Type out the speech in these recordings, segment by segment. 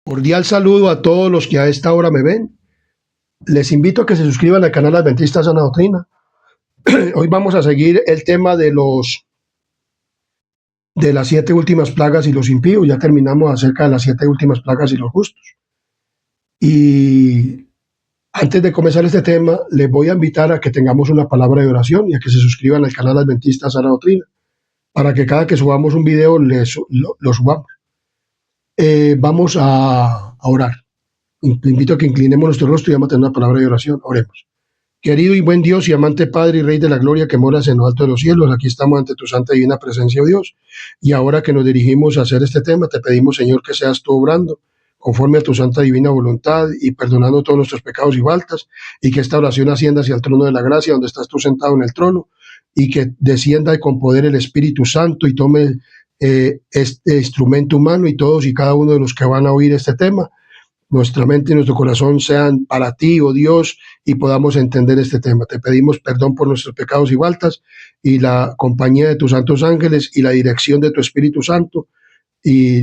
Cordial saludo a todos los que a esta hora me ven. Les invito a que se suscriban al canal Adventista Sana Doctrina. Hoy vamos a seguir el tema de las 7 últimas plagas y los impíos. Ya terminamos acerca de las 7 últimas plagas y los justos. Y antes de comenzar este tema, les voy a invitar a que tengamos una palabra de oración y a que se suscriban al canal Adventista Sana Doctrina, para que cada que subamos un video lo subamos. Vamos a orar. Te invito a que inclinemos nuestro rostro y vamos a tener una palabra de oración. Oremos. Querido y buen Dios y amante Padre y Rey de la Gloria que moras en lo alto de los cielos, aquí estamos ante tu santa y divina presencia, oh Dios. Y ahora que nos dirigimos a hacer este tema, te pedimos, Señor, que seas tú obrando conforme a tu santa divina voluntad y perdonando todos nuestros pecados y faltas, y que esta oración ascienda hacia el trono de la gracia, donde estás tú sentado en el trono, y que descienda con poder el Espíritu Santo y tome este instrumento humano y todos y cada uno de los que van a oír este tema, nuestra mente y nuestro corazón sean para ti, oh Dios, y podamos entender este tema. Te pedimos perdón por nuestros pecados y faltas, y la compañía de tus santos ángeles y la dirección de tu Espíritu Santo y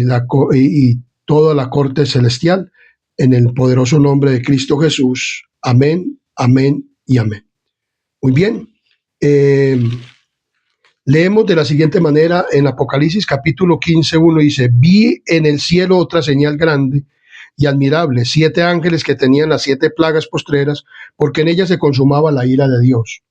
toda la corte celestial, en el poderoso nombre de Cristo Jesús. Amén, amén y amén. Muy bien. Leemos de la siguiente manera en Apocalipsis capítulo 15, 1 dice: vi en el cielo otra señal grande y admirable, 7 ángeles que tenían las 7 plagas postreras, porque en ellas se consumaba la ira de Dios.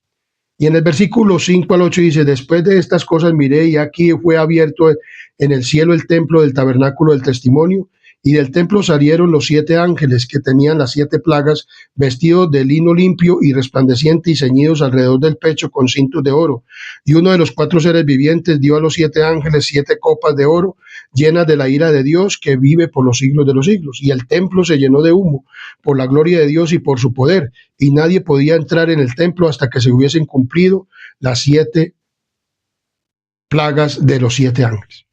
Y en el versículo 5 al 8 dice: después de estas cosas miré, y aquí fue abierto en el cielo el templo del tabernáculo del testimonio, y del templo salieron los 7 ángeles que tenían las 7 plagas, vestidos de lino limpio y resplandeciente, y ceñidos alrededor del pecho con cintos de oro. Y uno de los 4 seres vivientes dio a los 7 ángeles 7 copas de oro, llenas de la ira de Dios, que vive por los siglos de los siglos. Y el templo se llenó de humo por la gloria de Dios y por su poder, y nadie podía entrar en el templo hasta que se hubiesen cumplido las 7 plagas de los 7 ángeles.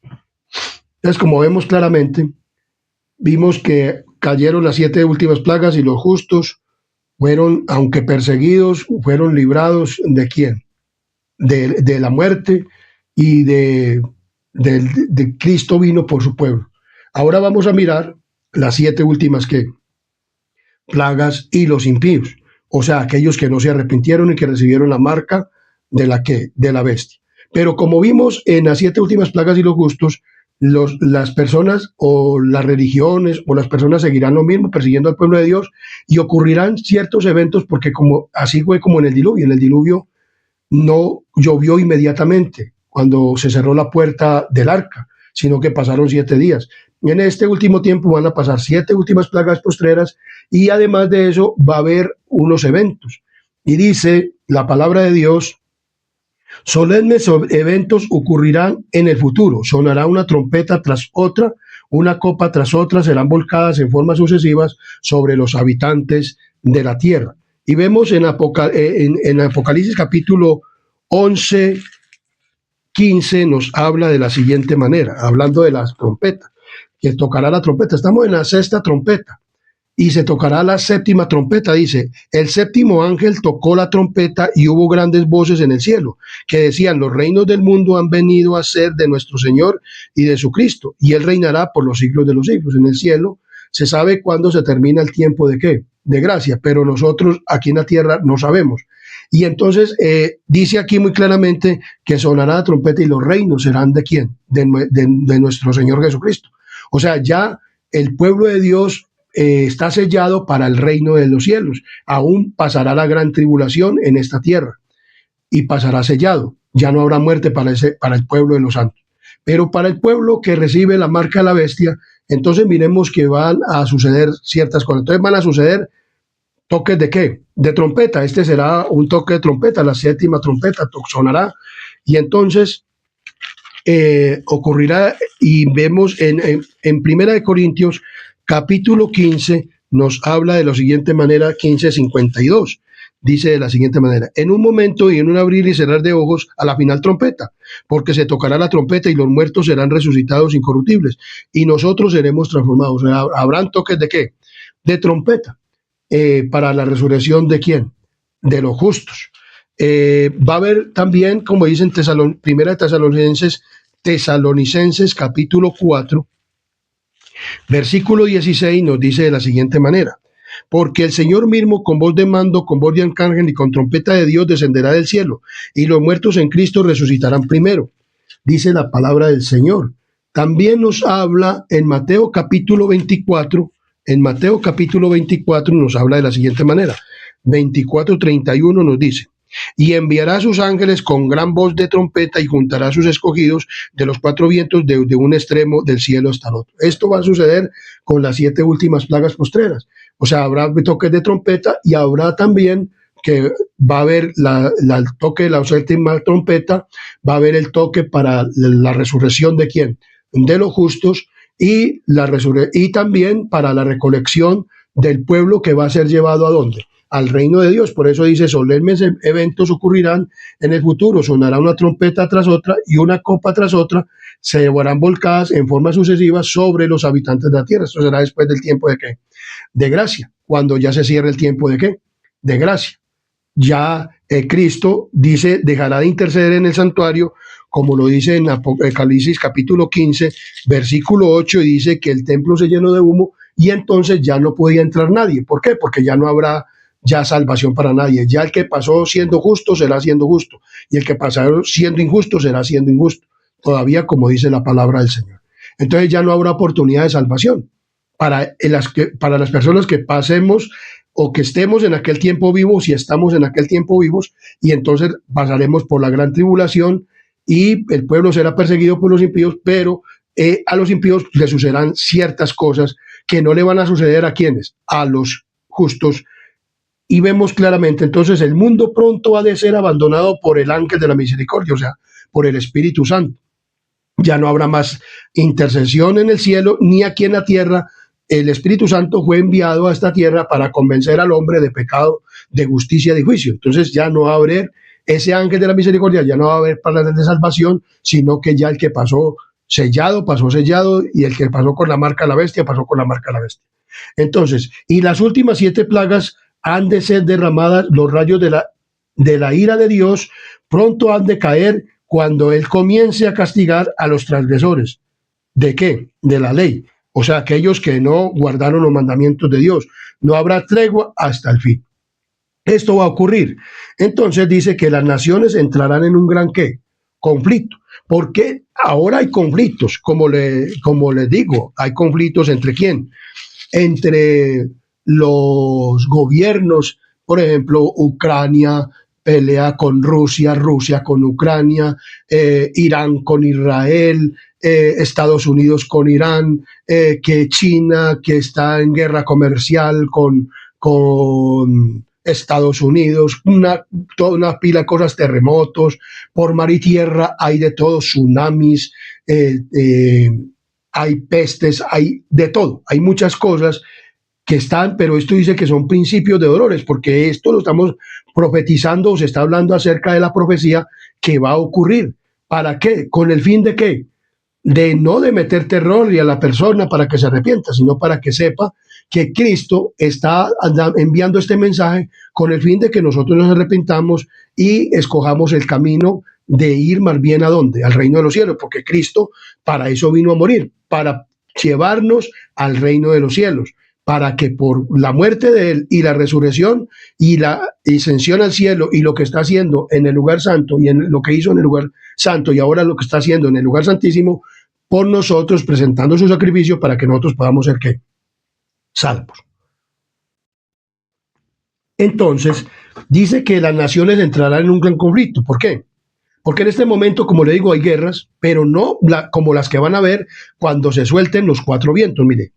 Entonces, como vemos claramente, vimos que cayeron las 7 últimas plagas y los justos fueron, aunque perseguidos, fueron librados ¿de quién? De la muerte, y de Cristo vino por su pueblo. Ahora vamos a mirar las 7 últimas plagas y los impíos, o sea, aquellos que no se arrepintieron y que recibieron la marca de la bestia. Pero como vimos en las 7 últimas plagas y los justos, las personas o las religiones o las personas seguirán lo mismo, persiguiendo al pueblo de Dios, y ocurrirán ciertos eventos, porque así fue como en el diluvio. En el diluvio no llovió inmediatamente cuando se cerró la puerta del arca, sino que pasaron 7 días. En este último tiempo van a pasar 7 últimas plagas postreras, y además de eso va a haber unos eventos. Y dice la palabra de Dios: solemnes eventos ocurrirán en el futuro. Sonará una trompeta tras otra, una copa tras otra serán volcadas en formas sucesivas sobre los habitantes de la tierra. Y vemos en Apocalipsis capítulo 11, 15 nos habla de la siguiente manera, hablando de las trompetas, que tocará la trompeta. Estamos en la 6ª trompeta, y se tocará la 7ª trompeta. Dice: el 7º ángel tocó la trompeta, y hubo grandes voces en el cielo, que decían: los reinos del mundo han venido a ser de nuestro Señor y de su Cristo, y Él reinará por los siglos de los siglos. En el cielo se sabe cuándo se termina el tiempo de ¿qué? De gracia, pero nosotros aquí en la tierra no sabemos. Y entonces dice aquí muy claramente que sonará la trompeta, y los reinos serán ¿de quién? De nuestro Señor Jesucristo. O sea, ya el pueblo de Dios está sellado para el reino de los cielos. Aún pasará la gran tribulación en esta tierra, y pasará sellado. Ya no habrá muerte para el pueblo de los santos. Pero para el pueblo que recibe la marca de la bestia, entonces miremos que van a suceder ciertas cosas. Entonces van a suceder toques ¿de qué? De trompeta. Este será un toque de trompeta, la 7ª trompeta sonará. Y entonces ocurrirá, y vemos en Primera de Corintios capítulo 15, nos habla de la siguiente manera, 15:52. Dice de la siguiente manera: en un momento y en un abrir y cerrar de ojos, a la final trompeta, porque se tocará la trompeta, y los muertos serán resucitados incorruptibles, y nosotros seremos transformados. O sea, habrán toques ¿de qué? De trompeta, para la resurrección ¿de quién? De los justos. Va a haber también, como dicen Primera de Tesalonicenses capítulo 4, Versículo 16 nos dice de la siguiente manera: porque el Señor mismo con voz de mando, con voz de arcángel y con trompeta de Dios descenderá del cielo, y los muertos en Cristo resucitarán primero. Dice la palabra del Señor. También nos habla en Mateo capítulo 24, nos habla de la siguiente manera. 24:31 nos dice: y enviará a sus ángeles con gran voz de trompeta y juntará a sus escogidos de los cuatro vientos de un extremo del cielo hasta el otro. Esto va a suceder con las 7 últimas plagas postreras. O sea, habrá toques de trompeta y habrá también que va a haber el toque de la última trompeta, va a haber el toque para la resurrección de ¿quién? De los justos, y también para la recolección del pueblo que va a ser llevado ¿a dónde? Al reino de Dios. Por eso dice: solemnes eventos ocurrirán en el futuro, sonará una trompeta tras otra y una copa tras otra se llevarán volcadas en forma sucesiva sobre los habitantes de la tierra. Esto será después del tiempo de ¿qué? De gracia, cuando ya se cierre el tiempo de ¿qué? De gracia. Ya Cristo dice, dejará de interceder en el santuario, como lo dice en Apocalipsis capítulo 15, versículo 8, y dice que el templo se llenó de humo y entonces ya no podía entrar nadie. ¿Por qué? Porque ya no habrá ya salvación para nadie. Ya el que pasó siendo justo será siendo justo, y el que pasó siendo injusto será siendo injusto, todavía como dice la palabra del Señor. Entonces ya no habrá oportunidad de salvación para las personas que pasemos o que estemos en aquel tiempo vivos, si estamos en aquel tiempo vivos, y entonces pasaremos por la gran tribulación y el pueblo será perseguido por los impíos, pero a los impíos les sucederán ciertas cosas que no le van a suceder a quienes, a los justos. Y vemos claramente, entonces el mundo pronto ha de ser abandonado por el ángel de la misericordia, o sea, por el Espíritu Santo. Ya no habrá más intercesión en el cielo ni aquí en la tierra. El Espíritu Santo fue enviado a esta tierra para convencer al hombre de pecado, de justicia y de juicio. Entonces ya no va a haber ese ángel de la misericordia, ya no va a haber palabras de salvación, sino que ya el que pasó sellado, y el que pasó con la marca de la bestia, pasó con la marca de la bestia. Entonces, y las últimas 7 plagas han de ser derramadas, los rayos de la ira de Dios pronto han de caer cuando Él comience a castigar a los transgresores. ¿De qué? De la ley. O sea, aquellos que no guardaron los mandamientos de Dios. No habrá tregua hasta el fin. Esto va a ocurrir. Entonces dice que las naciones entrarán en un gran ¿qué? Conflicto. Porque ahora hay conflictos, como les digo, hay conflictos entre ¿quién? Entre los gobiernos, por ejemplo, Ucrania pelea con Rusia, Rusia con Ucrania, Irán con Israel, Estados Unidos con Irán, que China, que está en guerra comercial con Estados Unidos, toda una pila de cosas, terremotos, por mar y tierra hay de todo, tsunamis, hay pestes, hay de todo, hay muchas cosas que están, pero esto dice que son principios de dolores, porque esto lo estamos profetizando, o se está hablando acerca de la profecía que va a ocurrir. ¿Para qué? ¿Con el fin de qué? De no de meter terror y a la persona para que se arrepienta, sino para que sepa que Cristo está enviando este mensaje con el fin de que nosotros nos arrepintamos y escojamos el camino de ir más bien ¿a dónde? Al reino de los cielos, porque Cristo para eso vino a morir, para llevarnos al reino de los cielos, para que por la muerte de Él y la resurrección y la ascensión al cielo y lo que está haciendo en el lugar santo y en lo que hizo en el lugar santo y ahora lo que está haciendo en el lugar santísimo, por nosotros presentando su sacrificio para que nosotros podamos ser ¿qué? Salvos. Entonces, dice que las naciones entrarán en un gran conflicto. ¿Por qué? Porque en este momento, como le digo, hay guerras, pero no como las que van a haber cuando se suelten los 4 vientos. Mire,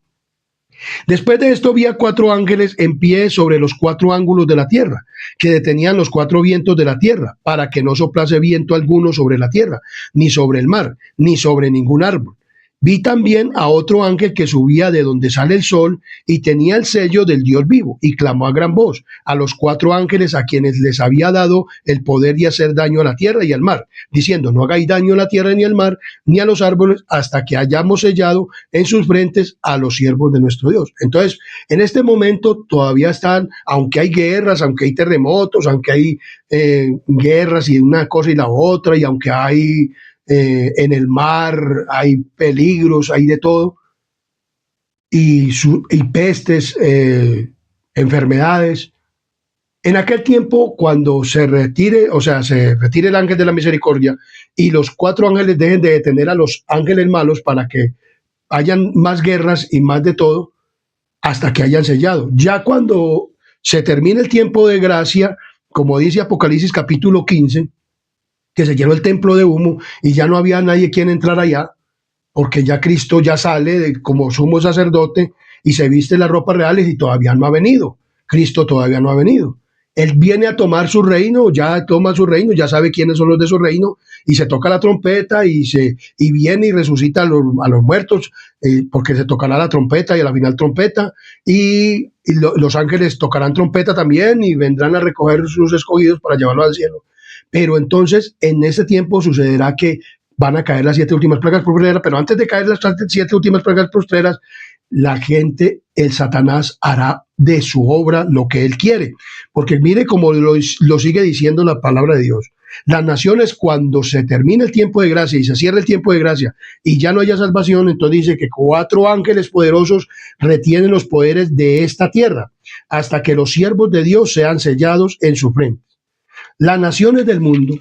después de esto vi a 4 ángeles en pie sobre los 4 ángulos de la tierra, que detenían los 4 vientos de la tierra, para que no soplase viento alguno sobre la tierra, ni sobre el mar, ni sobre ningún árbol. Vi también a otro ángel que subía de donde sale el sol y tenía el sello del Dios vivo, y clamó a gran voz a los 4 ángeles a quienes les había dado el poder de hacer daño a la tierra y al mar, diciendo: no hagáis daño a la tierra ni al mar ni a los árboles hasta que hayamos sellado en sus frentes a los siervos de nuestro Dios. Entonces, en este momento todavía están, aunque hay guerras, aunque hay terremotos, aunque hay guerras y una cosa y la otra, y aunque hay en el mar, hay peligros, hay de todo, y pestes, enfermedades. En aquel tiempo, cuando se retire, o sea, se retire el ángel de la misericordia y los cuatro ángeles dejen de detener a los ángeles malos para que hayan más guerras y más de todo, hasta que hayan sellado. Ya cuando se termine el tiempo de gracia, como dice Apocalipsis capítulo 15, que se llenó el templo de humo y ya no había nadie quien entrar allá, porque ya Cristo ya sale como sumo sacerdote y se viste las ropas reales y todavía no ha venido. Cristo todavía no ha venido. Él viene a tomar su reino, ya toma su reino, ya sabe quiénes son los de su reino, y se toca la trompeta y viene y resucita a los muertos, porque se tocará la trompeta y a la final trompeta, los ángeles tocarán trompeta también y vendrán a recoger sus escogidos para llevarlos al cielo. Pero entonces en ese tiempo sucederá que van a caer las 7 últimas plagas postreras, pero antes de caer las 7 últimas plagas postreras, la gente, el Satanás, hará de su obra lo que él quiere. Porque mire cómo lo sigue diciendo la palabra de Dios. Las naciones, cuando se termina el tiempo de gracia y se cierra el tiempo de gracia y ya no haya salvación, entonces dice que 4 ángeles poderosos retienen los poderes de esta tierra hasta que los siervos de Dios sean sellados en su frente. Las naciones del mundo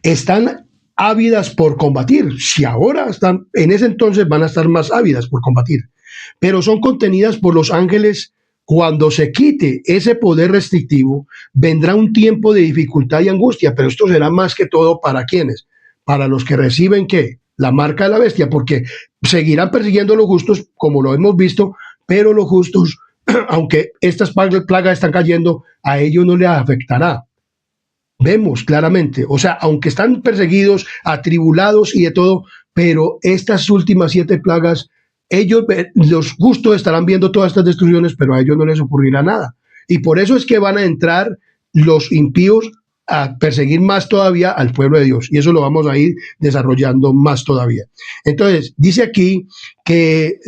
están ávidas por combatir. Si ahora están, en ese entonces van a estar más ávidas por combatir, pero son contenidas por los ángeles. Cuando se quite ese poder restrictivo, vendrá un tiempo de dificultad y angustia, pero esto será más que todo para quienes, para los que reciben ¿qué? La marca de la bestia, porque seguirán persiguiendo a los justos, como lo hemos visto, pero los justos, aunque estas plagas están cayendo, a ellos no les afectará. Vemos claramente, o sea, aunque están perseguidos, atribulados y de todo, pero estas últimas 7 plagas, ellos, los justos estarán viendo todas estas destrucciones, pero a ellos no les ocurrirá nada. Y por eso es que van a entrar los impíos a perseguir más todavía al pueblo de Dios. Y eso lo vamos a ir desarrollando más todavía. Entonces, dice aquí que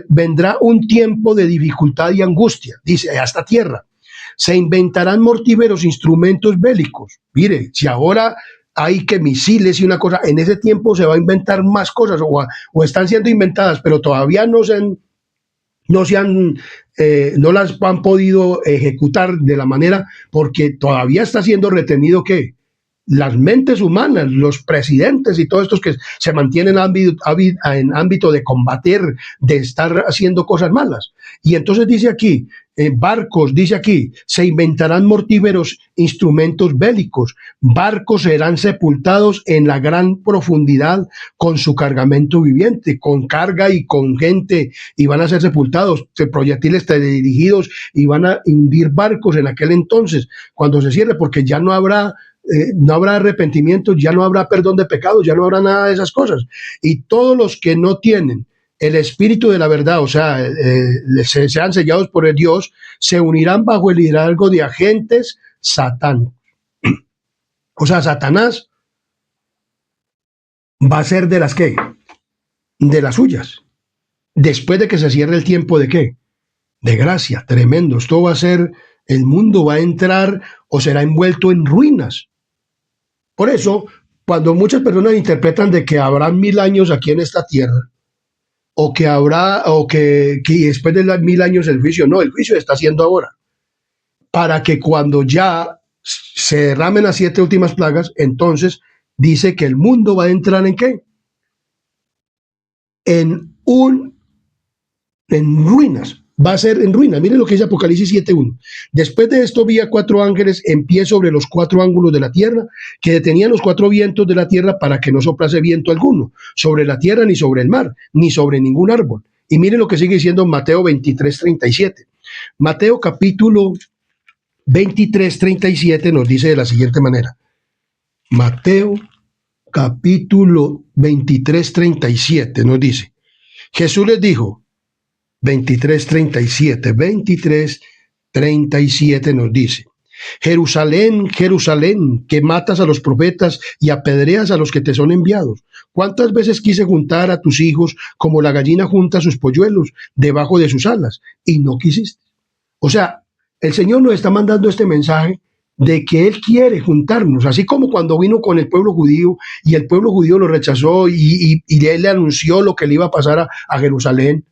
vendrá un tiempo de dificultad y angustia, dice, a esta tierra. Se inventarán mortíferos instrumentos bélicos. Mire, si ahora hay que misiles y una cosa, en ese tiempo se va a inventar más cosas o están siendo inventadas, pero todavía no las han podido ejecutar de la manera, porque todavía está siendo retenido ¿qué? Las mentes humanas, los presidentes y todos estos que se mantienen en ámbito de combatir, de estar haciendo cosas malas. Y entonces dice aquí, barcos, dice aquí, se inventarán mortíferos instrumentos bélicos, barcos serán sepultados en la gran profundidad con su cargamento viviente, con carga y con gente, y van a ser sepultados, proyectiles dirigidos, y van a hundir barcos en aquel entonces, cuando se cierre, porque ya no habrá arrepentimiento, ya no habrá perdón de pecados, ya no habrá nada de esas cosas. Y todos los que no tienen el espíritu de la verdad, o sea, sean sellados por el Dios, se unirán bajo el liderazgo de agentes satánicos. O sea, Satanás va a ser de las ¿qué? De las suyas. Después de que se cierre el tiempo de ¿qué? De gracia, tremendo. Esto va a ser, el mundo va a entrar o será envuelto en ruinas. Por eso, cuando muchas personas interpretan de que habrá 1000 años aquí en esta tierra, o que después de 1000 años el juicio, no, el juicio está haciendo ahora, para que cuando ya se derramen las 7 últimas plagas, entonces dice que el mundo va a entrar ¿en qué? En ruinas. Va a ser en ruina. Miren lo que dice Apocalipsis 7:1. Después de esto vi a 4 ángeles en pie sobre los 4 ángulos de la tierra, que detenían los 4 vientos de la tierra para que no soplase viento alguno sobre la tierra, ni sobre el mar, ni sobre ningún árbol. Y miren lo que sigue diciendo Mateo 23:37. Mateo capítulo 23:37 nos dice de la siguiente manera. Mateo capítulo 23:37 nos dice, Jesús les dijo, 23:37 nos dice, Jerusalén, Jerusalén, que matas a los profetas y apedreas a los que te son enviados. ¿Cuántas veces quise juntar a tus hijos como la gallina junta sus polluelos debajo de sus alas y no quisiste? O sea, el Señor nos está mandando este mensaje de que Él quiere juntarnos, así como cuando vino con el pueblo judío y el pueblo judío lo rechazó y Él le anunció lo que le iba a pasar a Jerusalén.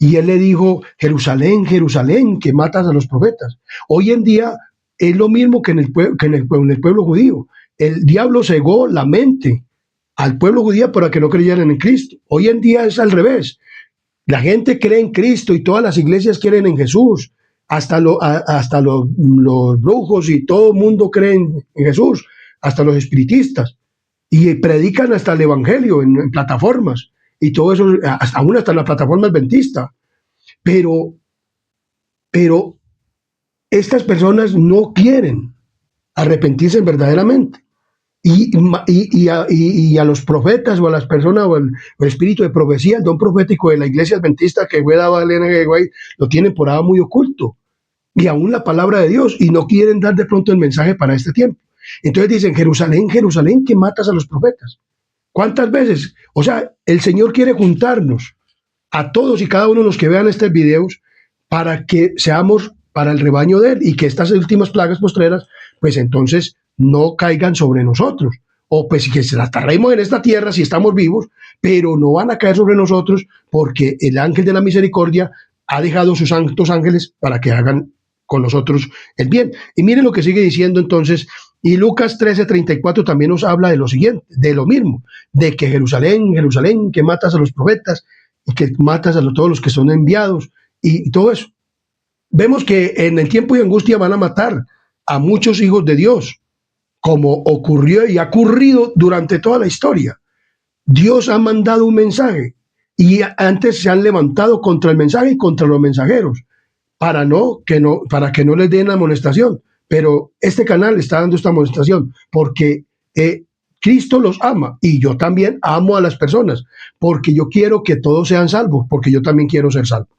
Y él le dijo, Jerusalén, Jerusalén, que matas a los profetas. Hoy en día es lo mismo que en el pueblo judío. El diablo cegó la mente al pueblo judío para que no creyeran en Cristo. Hoy en día es al revés. La gente cree en Cristo y todas las iglesias creen en Jesús. Hasta los brujos y todo el mundo cree en Jesús, hasta los espiritistas. Y predican hasta el evangelio en plataformas. Y todo eso, aún hasta en la plataforma adventista. Pero estas personas no quieren arrepentirse verdaderamente. Y a los profetas o a las personas o el espíritu de profecía, el don profético de la iglesia adventista que fue dado a Elena G. White, lo tienen por ahora muy oculto. Y aún la palabra de Dios, y no quieren dar de pronto el mensaje para este tiempo. Entonces dicen, Jerusalén, Jerusalén, que matas a los profetas. ¿Cuántas veces? O sea, el Señor quiere juntarnos a todos y cada uno de los que vean estos videos para que seamos para el rebaño de Él y que estas últimas plagas postreras, pues entonces no caigan sobre nosotros. O pues que se las traemos en esta tierra si estamos vivos, pero no van a caer sobre nosotros porque el ángel de la misericordia ha dejado sus santos ángeles para que hagan con nosotros el bien. Y miren lo que sigue diciendo entonces. Y Lucas 13:34 también nos habla de lo siguiente, de lo mismo, de que Jerusalén, Jerusalén, que matas a los profetas y que matas a todos los que son enviados y todo eso. Vemos que en el tiempo de angustia van a matar a muchos hijos de Dios, como ocurrió y ha ocurrido durante toda la historia. Dios ha mandado un mensaje y antes se han levantado contra el mensaje y contra los mensajeros para que no les den amonestación. Pero este canal está dando esta amonestación porque Cristo los ama y yo también amo a las personas porque yo quiero que todos sean salvos, porque yo también quiero ser salvo.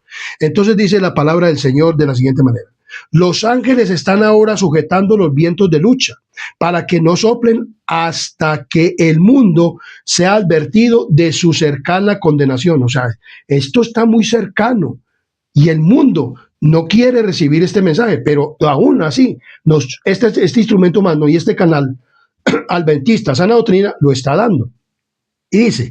Entonces dice la palabra del Señor de la siguiente manera. Los ángeles están ahora sujetando los vientos de lucha para que no soplen hasta que el mundo sea advertido de su cercana condenación. O sea, esto está muy cercano y el mundo no quiere recibir este mensaje, pero aún así, este instrumento humano y este canal adventista, sana doctrina, lo está dando. Y dice,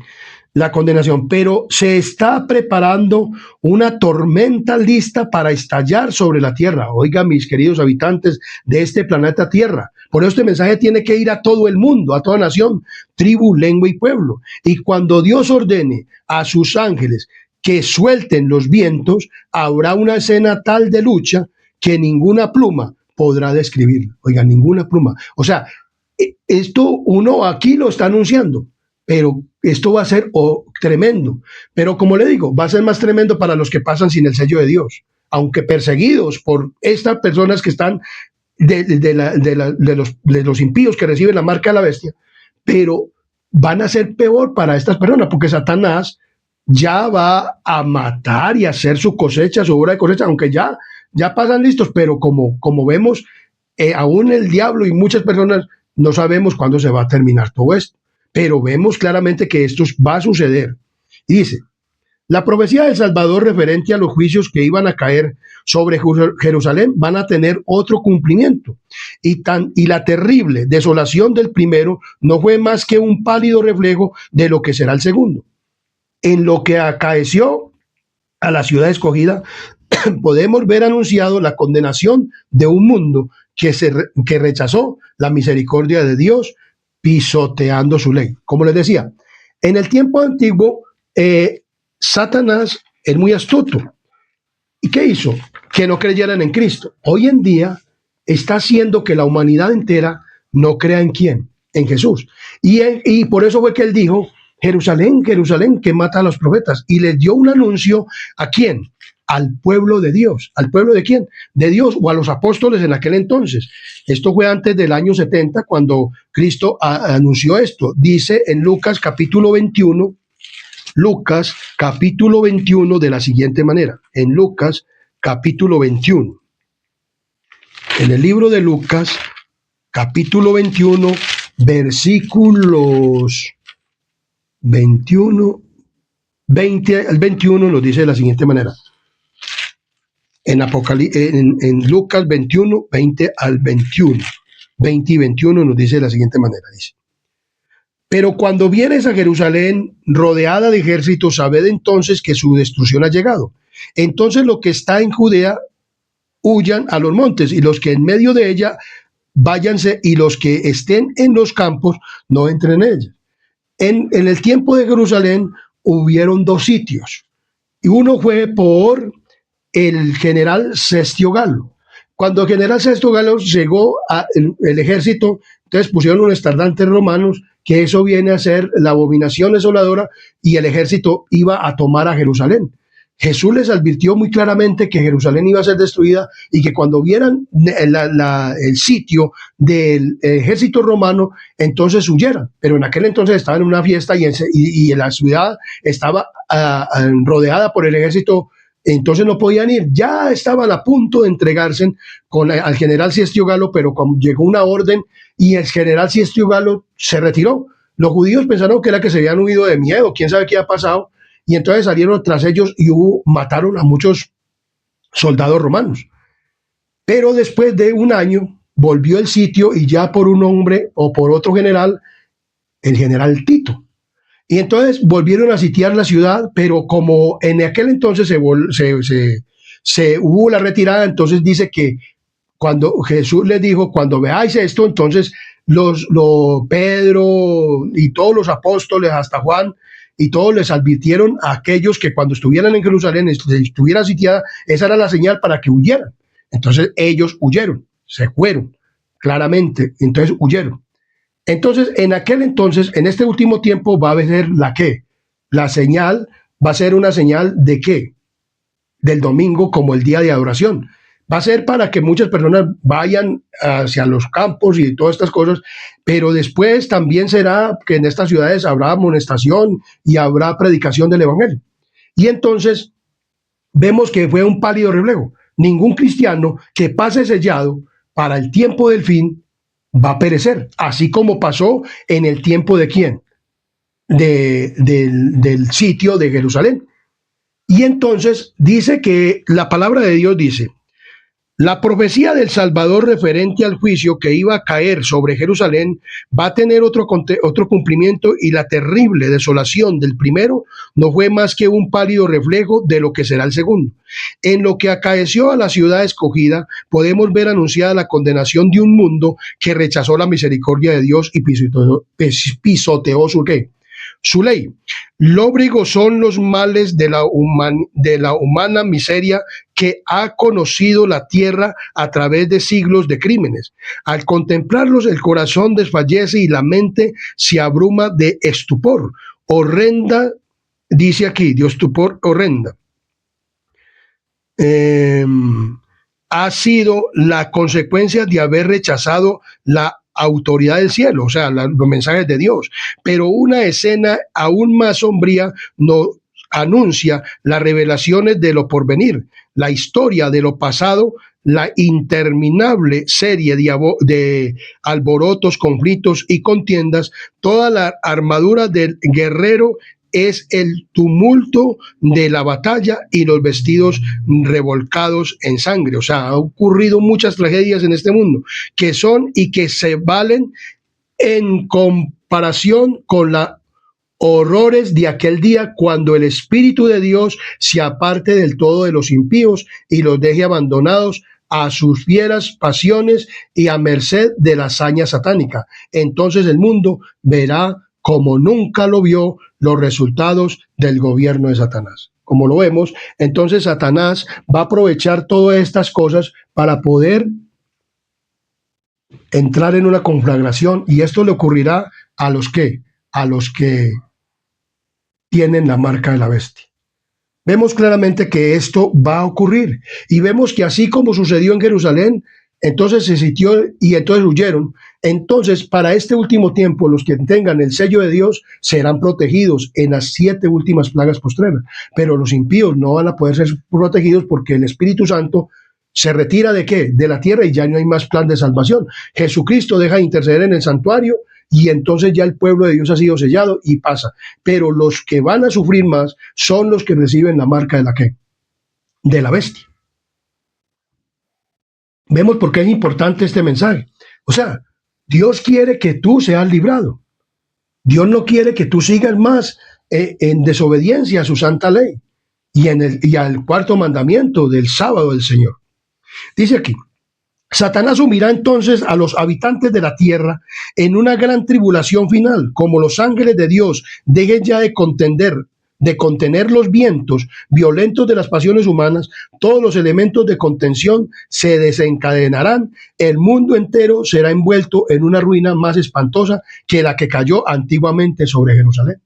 la condenación, pero se está preparando una tormenta lista para estallar sobre la tierra. Oigan, mis queridos habitantes de este planeta Tierra, por eso este mensaje tiene que ir a todo el mundo, a toda nación, tribu, lengua y pueblo. Y cuando Dios ordene a sus ángeles que suelten los vientos, habrá una escena tal de lucha que ninguna pluma podrá describir. Oigan, ninguna pluma. O sea, esto uno aquí lo está anunciando, pero esto va a ser tremendo. Pero como le digo, va a ser más tremendo para los que pasan sin el sello de Dios, aunque perseguidos por estas personas que están de los impíos que reciben la marca de la bestia, pero van a ser peor para estas personas, porque Satanás ya va a matar y hacer su cosecha, su obra de cosecha, aunque ya pasan listos, pero como vemos, aún el diablo y muchas personas no sabemos cuándo se va a terminar todo esto, pero vemos claramente que esto va a suceder. Y dice, la profecía del Salvador referente a los juicios que iban a caer sobre Jerusalén van a tener otro cumplimiento. Y la terrible desolación del primero no fue más que un pálido reflejo de lo que será el segundo. En lo que acaeció a la ciudad escogida, podemos ver anunciado la condenación de un mundo que rechazó la misericordia de Dios, pisoteando su ley. Como les decía, en el tiempo antiguo, Satanás es muy astuto. ¿Y qué hizo? Que no creyeran en Cristo. Hoy en día está haciendo que la humanidad entera no crea en quién, en Jesús. Y por eso fue que él dijo, Jerusalén, Jerusalén, que mata a los profetas. Y les dio un anuncio, ¿a quién? Al pueblo de Dios. ¿Al pueblo de quién? De Dios o a los apóstoles en aquel entonces. Esto fue antes del año 70 cuando Cristo anunció esto. Dice en Lucas capítulo 21, Lucas capítulo 21 de la siguiente manera. En Lucas capítulo 21. En el libro de Lucas capítulo 21, versículos 21, 20 al 21 nos dice de la siguiente manera. En Lucas 21, 20 al 21. 20 y 21 nos dice de la siguiente manera. Dice, pero cuando vienes a Jerusalén rodeada de ejércitos, sabed entonces que su destrucción ha llegado. Entonces lo que está en Judea, huyan a los montes, y los que en medio de ella, váyanse, y los que estén en los campos, no entren en ella. En el tiempo de Jerusalén hubieron dos sitios, y uno fue por el general Sestio Galo. Cuando el general Sestio Galo llegó al ejército, entonces pusieron un estandarte romanos, que eso viene a ser la abominación desoladora, y el ejército iba a tomar a Jerusalén. Jesús les advirtió muy claramente que Jerusalén iba a ser destruida y que cuando vieran el sitio del ejército romano, entonces huyeran. Pero en aquel entonces estaban en una fiesta y la ciudad estaba rodeada por el ejército, entonces no podían ir. Ya estaban a punto de entregarse al general Sestio Galo, pero llegó una orden y el general Sestio Galo se retiró. Los judíos pensaron que era que se habían huido de miedo, quién sabe qué ha pasado, y entonces salieron tras ellos y mataron a muchos soldados romanos. Pero después de un año volvió el sitio, y ya por un hombre o por otro general, el general Tito. Y entonces volvieron a sitiar la ciudad, pero como en aquel entonces hubo la retirada, entonces dice que cuando Jesús les dijo, cuando veáis esto, entonces los Pedro y todos los apóstoles, hasta Juan, y todos les advirtieron a aquellos que cuando estuvieran en Jerusalén, estuviera sitiada, esa era la señal para que huyeran. Entonces ellos huyeron, se fueron, claramente, entonces huyeron. Entonces, en aquel entonces, en este último tiempo, va a ser la qué. La señal va a ser una señal de qué, del domingo como el día de adoración. Va a ser para que muchas personas vayan hacia los campos y todas estas cosas, pero después también será que en estas ciudades habrá amonestación y habrá predicación del evangelio. Y entonces vemos que fue un pálido reflejo. Ningún cristiano que pase sellado para el tiempo del fin va a perecer, así como pasó en el tiempo de quién, del sitio de Jerusalén. Y entonces dice que la palabra de Dios dice, la profecía del Salvador referente al juicio que iba a caer sobre Jerusalén va a tener otro cumplimiento, y la terrible desolación del primero no fue más que un pálido reflejo de lo que será el segundo. En lo que acaeció a la ciudad escogida, podemos ver anunciada la condenación de un mundo que rechazó la misericordia de Dios y pisoteó su ley. Lóbrigos son los males de la humana miseria que ha conocido la tierra a través de siglos de crímenes. Al contemplarlos, el corazón desfallece y la mente se abruma de estupor. Horrenda, dice aquí, de estupor horrenda. Ha sido la consecuencia de haber rechazado la autoridad del cielo, o sea, los mensajes de Dios. Pero una escena aún más sombría nos anuncia las revelaciones de lo porvenir, la historia de lo pasado, la interminable serie de alborotos, conflictos y contiendas. Toda la armadura del guerrero es el tumulto de la batalla y los vestidos revolcados en sangre. O sea, ha ocurrido muchas tragedias en este mundo que son y que se valen en comparación con los horrores de aquel día, cuando el Espíritu de Dios se aparte del todo de los impíos y los deje abandonados a sus fieras pasiones y a merced de la hazaña satánica. Entonces el mundo verá como nunca lo vio los resultados del gobierno de Satanás. Como lo vemos, entonces Satanás va a aprovechar todas estas cosas para poder entrar en una conflagración, y esto le ocurrirá a los que tienen la marca de la bestia. Vemos claramente que esto va a ocurrir, y vemos que así como sucedió en Jerusalén, entonces se sitió y entonces huyeron. Entonces, para este último tiempo, los que tengan el sello de Dios serán protegidos en las 7 últimas plagas postreras, pero los impíos no van a poder ser protegidos, porque el Espíritu Santo se retira ¿de qué? De la tierra, y ya no hay más plan de salvación. Jesucristo deja de interceder en el santuario, y entonces ya el pueblo de Dios ha sido sellado y pasa. Pero los que van a sufrir más son los que reciben la marca de la ¿qué? De la bestia. Vemos por qué es importante este mensaje. O sea, Dios quiere que tú seas librado. Dios no quiere que tú sigas más en desobediencia a su santa ley. y al cuarto mandamiento del sábado del Señor. Dice aquí, Satanás sumirá entonces a los habitantes de la tierra en una gran tribulación final, como los ángeles de Dios dejen ya de contener los vientos violentos de las pasiones humanas. Todos los elementos de contención se desencadenarán. El mundo entero será envuelto en una ruina más espantosa que la que cayó antiguamente sobre Jerusalén.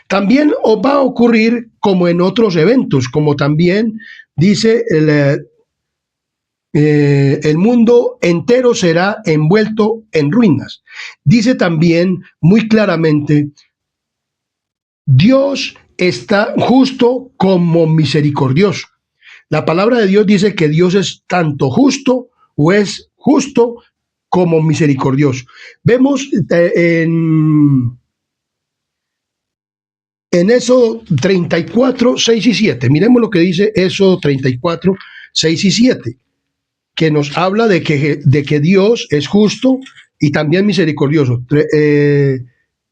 También os va a ocurrir como en otros eventos, como también dice el mundo entero será envuelto en ruinas. Dice también muy claramente, Dios está justo como misericordioso. La palabra de Dios dice que Dios es tanto justo o es justo como misericordioso. Vemos en Éxodo 34, 6 y 7. Miremos lo que dice Éxodo 34, 6 y 7, que nos habla de que Dios es justo y también misericordioso.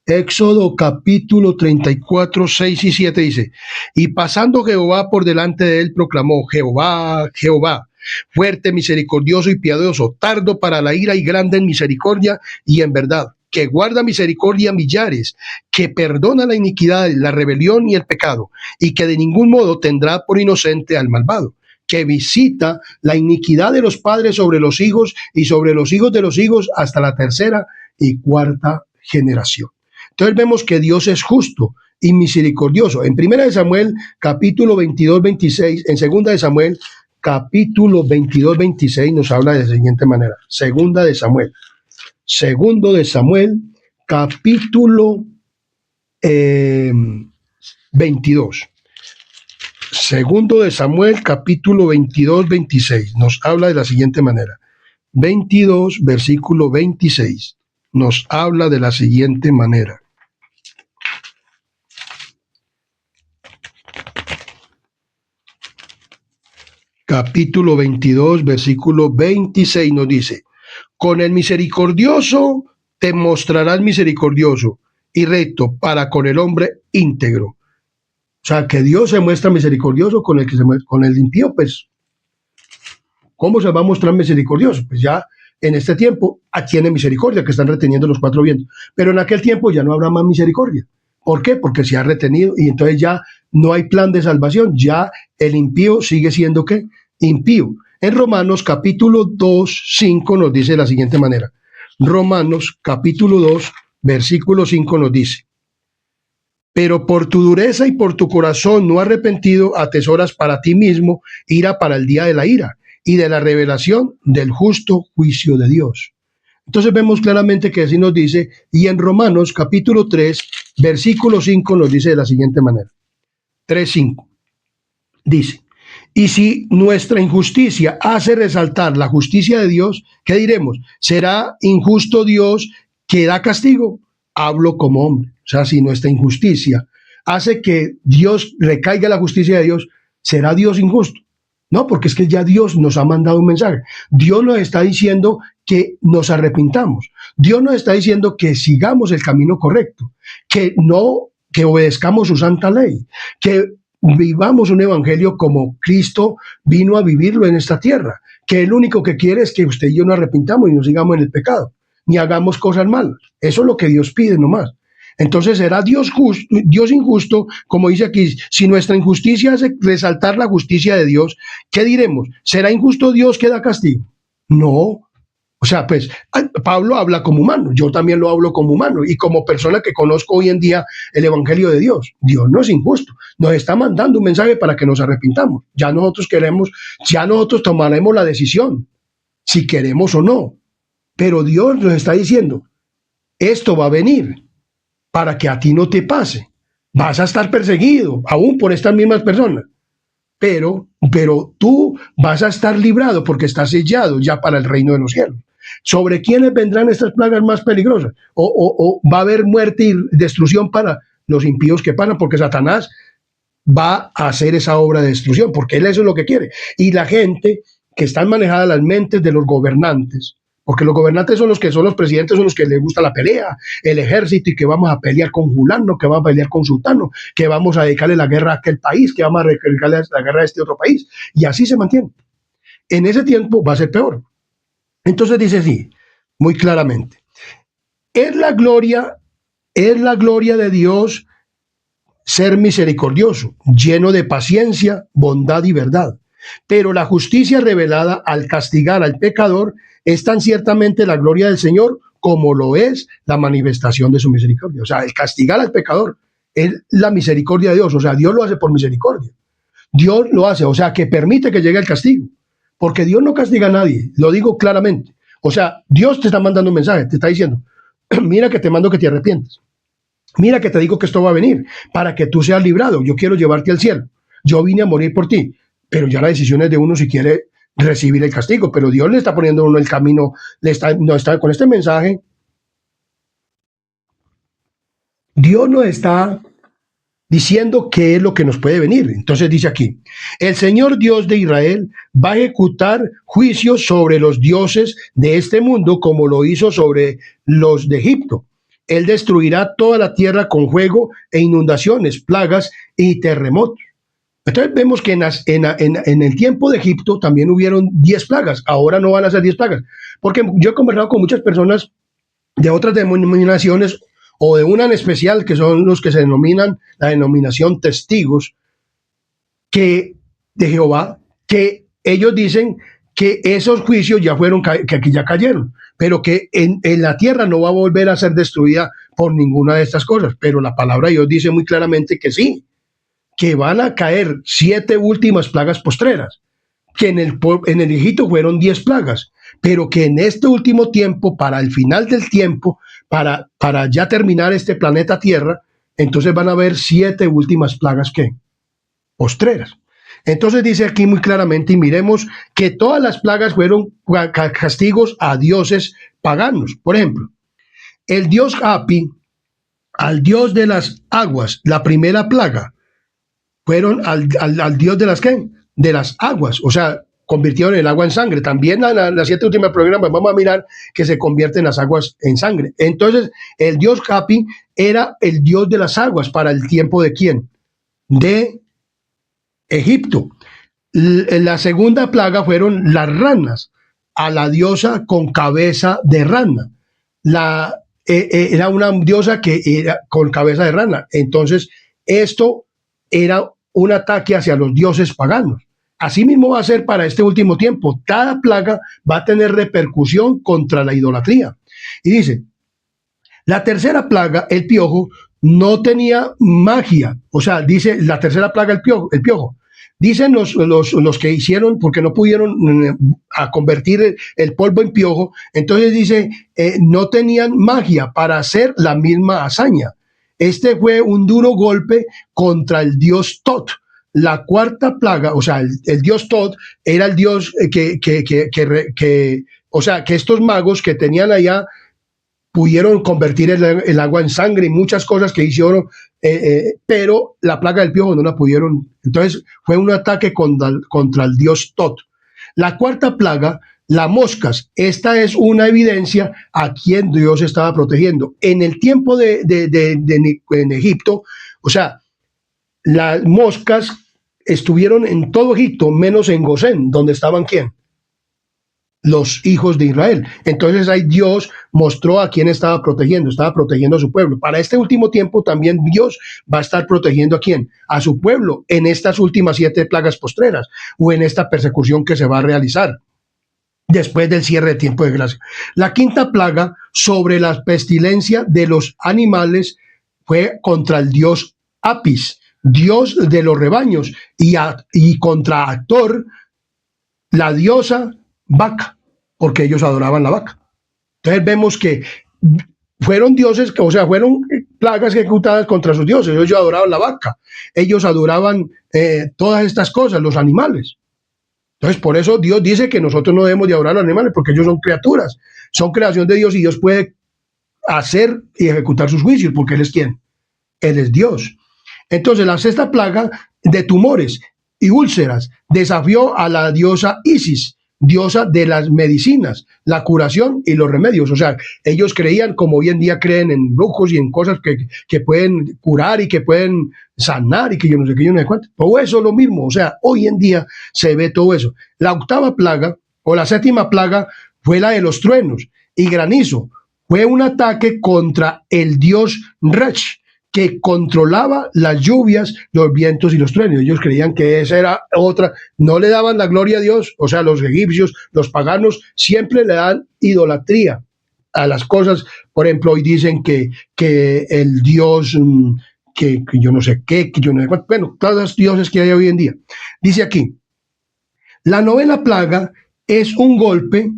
Éxodo capítulo 34, 6 y 7 dice, y pasando Jehová por delante de él, proclamó, Jehová, Jehová, fuerte, misericordioso y piadoso, tardo para la ira y grande en misericordia y en verdad, que guarda misericordia a millares, que perdona la iniquidad, la rebelión y el pecado, y que de ningún modo tendrá por inocente al malvado, que visita la iniquidad de los padres sobre los hijos y sobre los hijos de los hijos hasta la tercera y cuarta generación. Entonces vemos que Dios es justo y misericordioso. En 1 Samuel capítulo 22, 26, en 2 Samuel capítulo 22, 26 nos habla de la siguiente manera. 2 Samuel capítulo 22. 2 Samuel capítulo 22, 26 nos habla de la siguiente manera. 22, versículo 26 nos habla de la siguiente manera. Capítulo 22, versículo 26 nos dice, con el misericordioso te mostrarás misericordioso y recto para con el hombre íntegro. O sea, que Dios se muestra misericordioso con el que con el impío, pues, ¿cómo se va a mostrar misericordioso? Pues ya en este tiempo tiene misericordia, que están reteniendo los cuatro vientos. Pero en aquel tiempo ya no habrá más misericordia. ¿Por qué? Porque se ha retenido y entonces ya no hay plan de salvación. Ya el impío sigue siendo ¿qué? Impío. En Romanos capítulo 2, 5 nos dice de la siguiente manera. Romanos capítulo 2, versículo 5 nos dice, pero por tu dureza y por tu corazón no arrepentido atesoras para ti mismo ira para el día de la ira y de la revelación del justo juicio de Dios. Entonces vemos claramente que así nos dice, y en Romanos capítulo 3, versículo 5 nos dice de la siguiente manera. 3:5 dice, y si nuestra injusticia hace resaltar la justicia de Dios, ¿qué diremos? ¿Será injusto Dios que da castigo? Hablo como hombre. O sea, si nuestra injusticia hace que Dios recaiga la justicia de Dios, ¿será Dios injusto? No, porque es que ya Dios nos ha mandado un mensaje. Dios nos está diciendo que nos arrepintamos. Dios nos está diciendo que sigamos el camino correcto, que obedezcamos su santa ley, que vivamos un evangelio como Cristo vino a vivirlo en esta tierra, que el único que quiere es que usted y yo nos arrepintamos y no sigamos en el pecado, ni hagamos cosas malas. Eso es lo que Dios pide nomás. Entonces será Dios injusto, como dice aquí, si nuestra injusticia hace resaltar la justicia de Dios, ¿qué diremos? ¿Será injusto Dios que da castigo? No. O sea, pues Pablo habla como humano, yo también lo hablo como humano y como persona que conozco hoy en día el evangelio de Dios. Dios no es injusto, nos está mandando un mensaje para que nos arrepintamos. Ya nosotros tomaremos la decisión, si queremos o no. Pero Dios nos está diciendo, esto va a venir para que a ti no te pase. Vas a estar perseguido, aún por estas mismas personas. Pero tú vas a estar librado porque estás sellado ya para el reino de los cielos. ¿Sobre quiénes vendrán estas plagas más peligrosas? ¿O va a haber muerte y destrucción para los impíos que pasan? Porque Satanás va a hacer esa obra de destrucción, porque él eso es lo que quiere. Y la gente que están manejadas las mentes de los gobernantes, porque los gobernantes son los que son los presidentes, son los que les gusta la pelea, el ejército, y que vamos a pelear con fulano, que vamos a pelear con sultano, que vamos a dedicarle la guerra a aquel país, que vamos a dedicarle la guerra a este otro país, y así se mantiene. En ese tiempo va a ser peor. Entonces dice así, muy claramente, es la gloria de Dios ser misericordioso, lleno de paciencia, bondad y verdad. Pero la justicia revelada al castigar al pecador es tan ciertamente la gloria del Señor como lo es la manifestación de su misericordia. O sea, el castigar al pecador es la misericordia de Dios. O sea, Dios lo hace por misericordia. Dios lo hace, o sea, que permite que llegue el castigo. Porque Dios no castiga a nadie, lo digo claramente. O sea, Dios te está mandando un mensaje, te está diciendo, mira que te mando que te arrepientes. Mira que te digo que esto va a venir para que tú seas librado. Yo quiero llevarte al cielo. Yo vine a morir por ti. Pero ya la decisión es de uno si quiere recibir el castigo. Pero Dios le está poniendo a uno el camino, no está con este mensaje. Dios nos está diciendo qué es lo que nos puede venir. Entonces dice aquí, el Señor Dios de Israel va a ejecutar juicios sobre los dioses de este mundo como lo hizo sobre los de Egipto. Él destruirá toda la tierra con fuego e inundaciones, plagas y terremotos. Entonces vemos que en el tiempo de Egipto también hubieron 10 plagas. Ahora no van a ser 10 plagas. Porque yo he conversado con muchas personas de otras denominaciones o de una en especial, que son los que se denominan la denominación testigos que, de Jehová, que ellos dicen que esos juicios ya fueron, que ya cayeron, pero que en la tierra no va a volver a ser destruida por ninguna de estas cosas. Pero la palabra de Dios dice muy claramente que sí, que van a caer 7 últimas plagas postreras, que en el Egipto fueron 10 plagas, pero que en este último tiempo, para el final del tiempo, para ya terminar este planeta Tierra, entonces van a haber 7 últimas plagas que postreras. Entonces dice aquí muy claramente, y miremos que todas las plagas fueron castigos a dioses paganos. Por ejemplo, el dios Hapi, al dios de las aguas, la primera plaga, fueron al dios de las ¿qué? De las aguas, o sea, convirtieron el agua en sangre. También las 7 últimas programas vamos a mirar que se convierten las aguas en sangre. Entonces, el dios Hapi era el dios de las aguas para el tiempo de ¿quién? De Egipto. La segunda plaga fueron las ranas, a la diosa con cabeza de rana. Era una diosa que era con cabeza de rana. Entonces, esto era un ataque hacia los dioses paganos. Así mismo va a ser para este último tiempo. Cada plaga va a tener repercusión contra la idolatría. Y dice, la tercera plaga, el piojo, no tenía magia. O sea, dice la tercera plaga, el piojo. Dicen los que hicieron, porque no pudieron a convertir el polvo en piojo, entonces dice, no tenían magia para hacer la misma hazaña. Este fue un duro golpe contra el dios Tot. La cuarta plaga, o sea, el dios Tot era el dios o sea, que estos magos que tenían allá pudieron convertir el agua en sangre y muchas cosas que hicieron, pero la plaga del piojo no la pudieron. Entonces fue un ataque contra el dios Tot. La cuarta plaga, las moscas. Esta es una evidencia a quien Dios estaba protegiendo. En el tiempo en Egipto, o sea, las moscas estuvieron en todo Egipto, menos en Gosén, donde estaban ¿quién? Los hijos de Israel. Entonces ahí Dios mostró a quién estaba protegiendo a su pueblo. Para este último tiempo también Dios va a estar protegiendo a quién, a su pueblo en estas últimas 7 plagas postreras o en esta persecución que se va a realizar después del cierre de tiempo de gracia. La quinta plaga sobre la pestilencia de los animales fue contra el dios Apis, dios de los rebaños, y contra Actor, la diosa vaca, porque ellos adoraban la vaca. Entonces vemos que fueron dioses, o sea, fueron plagas ejecutadas contra sus dioses. Ellos adoraban la vaca, ellos adoraban todas estas cosas, los animales. Entonces, por eso Dios dice que nosotros no debemos de adorar a los animales, porque ellos son criaturas, son creación de Dios, y Dios puede hacer y ejecutar sus juicios, porque Él es ¿quién? Él es Dios. Entonces, la sexta plaga de tumores y úlceras desafió a la diosa Isis, diosa de las medicinas, la curación y los remedios. O sea, ellos creían, como hoy en día creen en brujos y en cosas que pueden curar y que pueden sanar y que yo no sé qué, yo no sé cuánto. Todo eso es lo mismo. O sea, hoy en día se ve todo eso. La octava plaga o la séptima plaga fue la de los truenos y granizo. Fue un ataque contra el dios Rech, que controlaba las lluvias, los vientos y los truenos. Ellos creían que esa era otra, no le daban la gloria a Dios. O sea, los egipcios, los paganos, siempre le dan idolatría a las cosas. Por ejemplo, hoy dicen que el dios, que yo no sé qué, que yo no sé cuánto, bueno, todos los dioses que hay hoy en día. Dice aquí, la novena plaga es un golpe,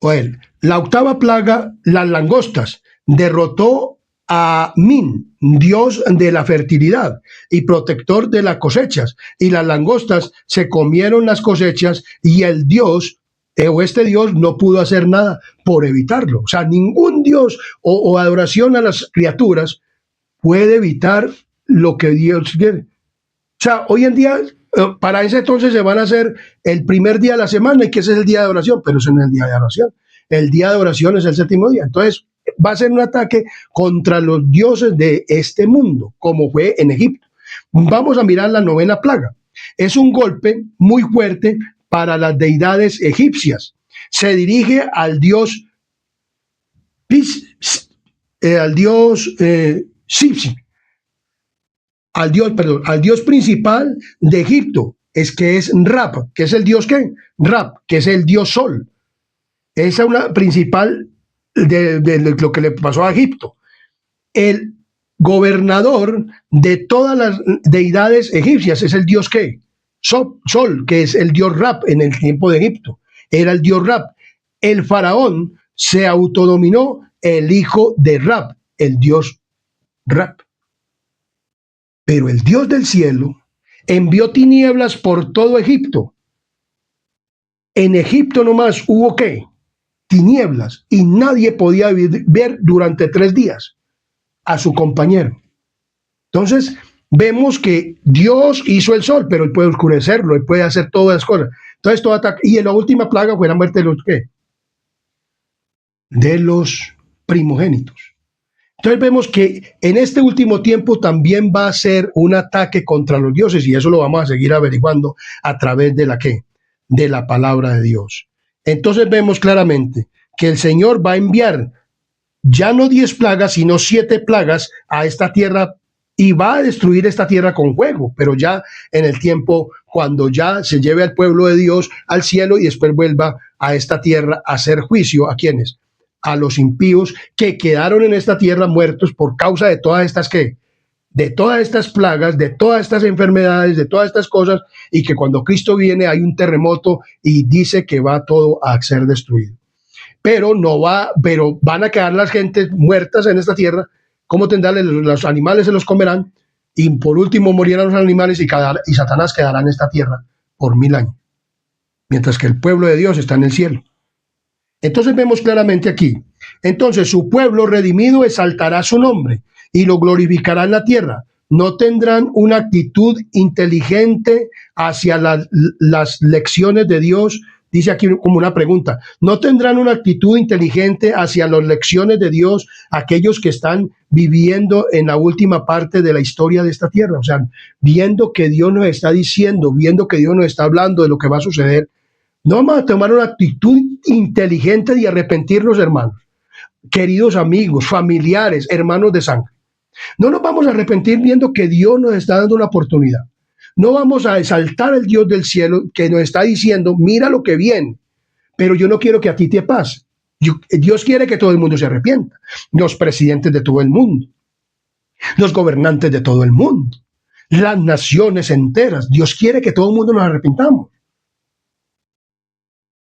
o la octava plaga, las langostas, derrotó a Min, dios de la fertilidad y protector de las cosechas, y las langostas se comieron las cosechas y el dios o este dios no pudo hacer nada por evitarlo. O sea, ningún dios o adoración a las criaturas puede evitar lo que Dios quiere. O sea, hoy en día, para ese entonces se van a hacer el primer día de la semana y que ese es el día de oración, pero ese no es el día de oración. El día de oración es el séptimo día. Entonces, va a ser un ataque contra los dioses de este mundo, como fue en Egipto. Vamos a mirar la novena plaga. Es un golpe muy fuerte para las deidades egipcias. Se dirige al dios Sipsi, al dios principal de Egipto, que es Rab, que es el dios ¿qué? Rab, que es el dios sol. Esa es una principal de lo que le pasó a Egipto. El gobernador de todas las deidades egipcias es el dios ¿qué? Sol, que es el dios Rab en el tiempo de Egipto. Era el dios Rab. El faraón se autodominó el hijo de Rab, el dios Rab. Pero el Dios del cielo envió tinieblas por todo Egipto. En Egipto nomás hubo ¿qué? Tinieblas, y nadie podía ver durante 3 días a su compañero. Entonces, vemos que Dios hizo el sol, pero Él puede oscurecerlo, Él puede hacer todas las cosas. Entonces, todo ataque. Y en la última plaga fue la muerte de los ¿qué? De los primogénitos. Entonces vemos que en este último tiempo también va a ser un ataque contra los dioses, y eso lo vamos a seguir averiguando a través de la ¿qué? De la palabra de Dios. Entonces vemos claramente que el Señor va a enviar ya no 10 plagas, sino 7 plagas a esta tierra, y va a destruir esta tierra con fuego, pero ya en el tiempo cuando ya se lleve al pueblo de Dios al cielo y después vuelva a esta tierra a hacer juicio. ¿A quiénes? A los impíos que quedaron en esta tierra muertos por causa de todas estas ¿qué? De todas estas plagas, de todas estas enfermedades, de todas estas cosas, y que cuando Cristo viene hay un terremoto y dice que va todo a ser destruido. Pero van a quedar las gentes muertas en esta tierra. ¿Cómo tendrán? Los animales se los comerán, y por último morirán los animales, y Satanás quedará en esta tierra por 1000 años, mientras que el pueblo de Dios está en el cielo. Entonces vemos claramente aquí. Entonces su pueblo redimido exaltará su nombre y lo glorificará en la tierra. No tendrán una actitud inteligente hacia las lecciones de Dios. Dice aquí como una pregunta. No tendrán una actitud inteligente hacia las lecciones de Dios aquellos que están viviendo en la última parte de la historia de esta tierra. O sea, viendo que Dios nos está diciendo, viendo que Dios nos está hablando de lo que va a suceder. No vamos a tomar una actitud inteligente de arrepentirnos, hermanos, queridos amigos, familiares, hermanos de sangre. No nos vamos a arrepentir viendo que Dios nos está dando una oportunidad. No vamos a exaltar al Dios del cielo que nos está diciendo, mira lo que viene, pero yo no quiero que a ti te pase. Dios quiere que todo el mundo se arrepienta. Los presidentes de todo el mundo, los gobernantes de todo el mundo, las naciones enteras. Dios quiere que todo el mundo nos arrepintamos.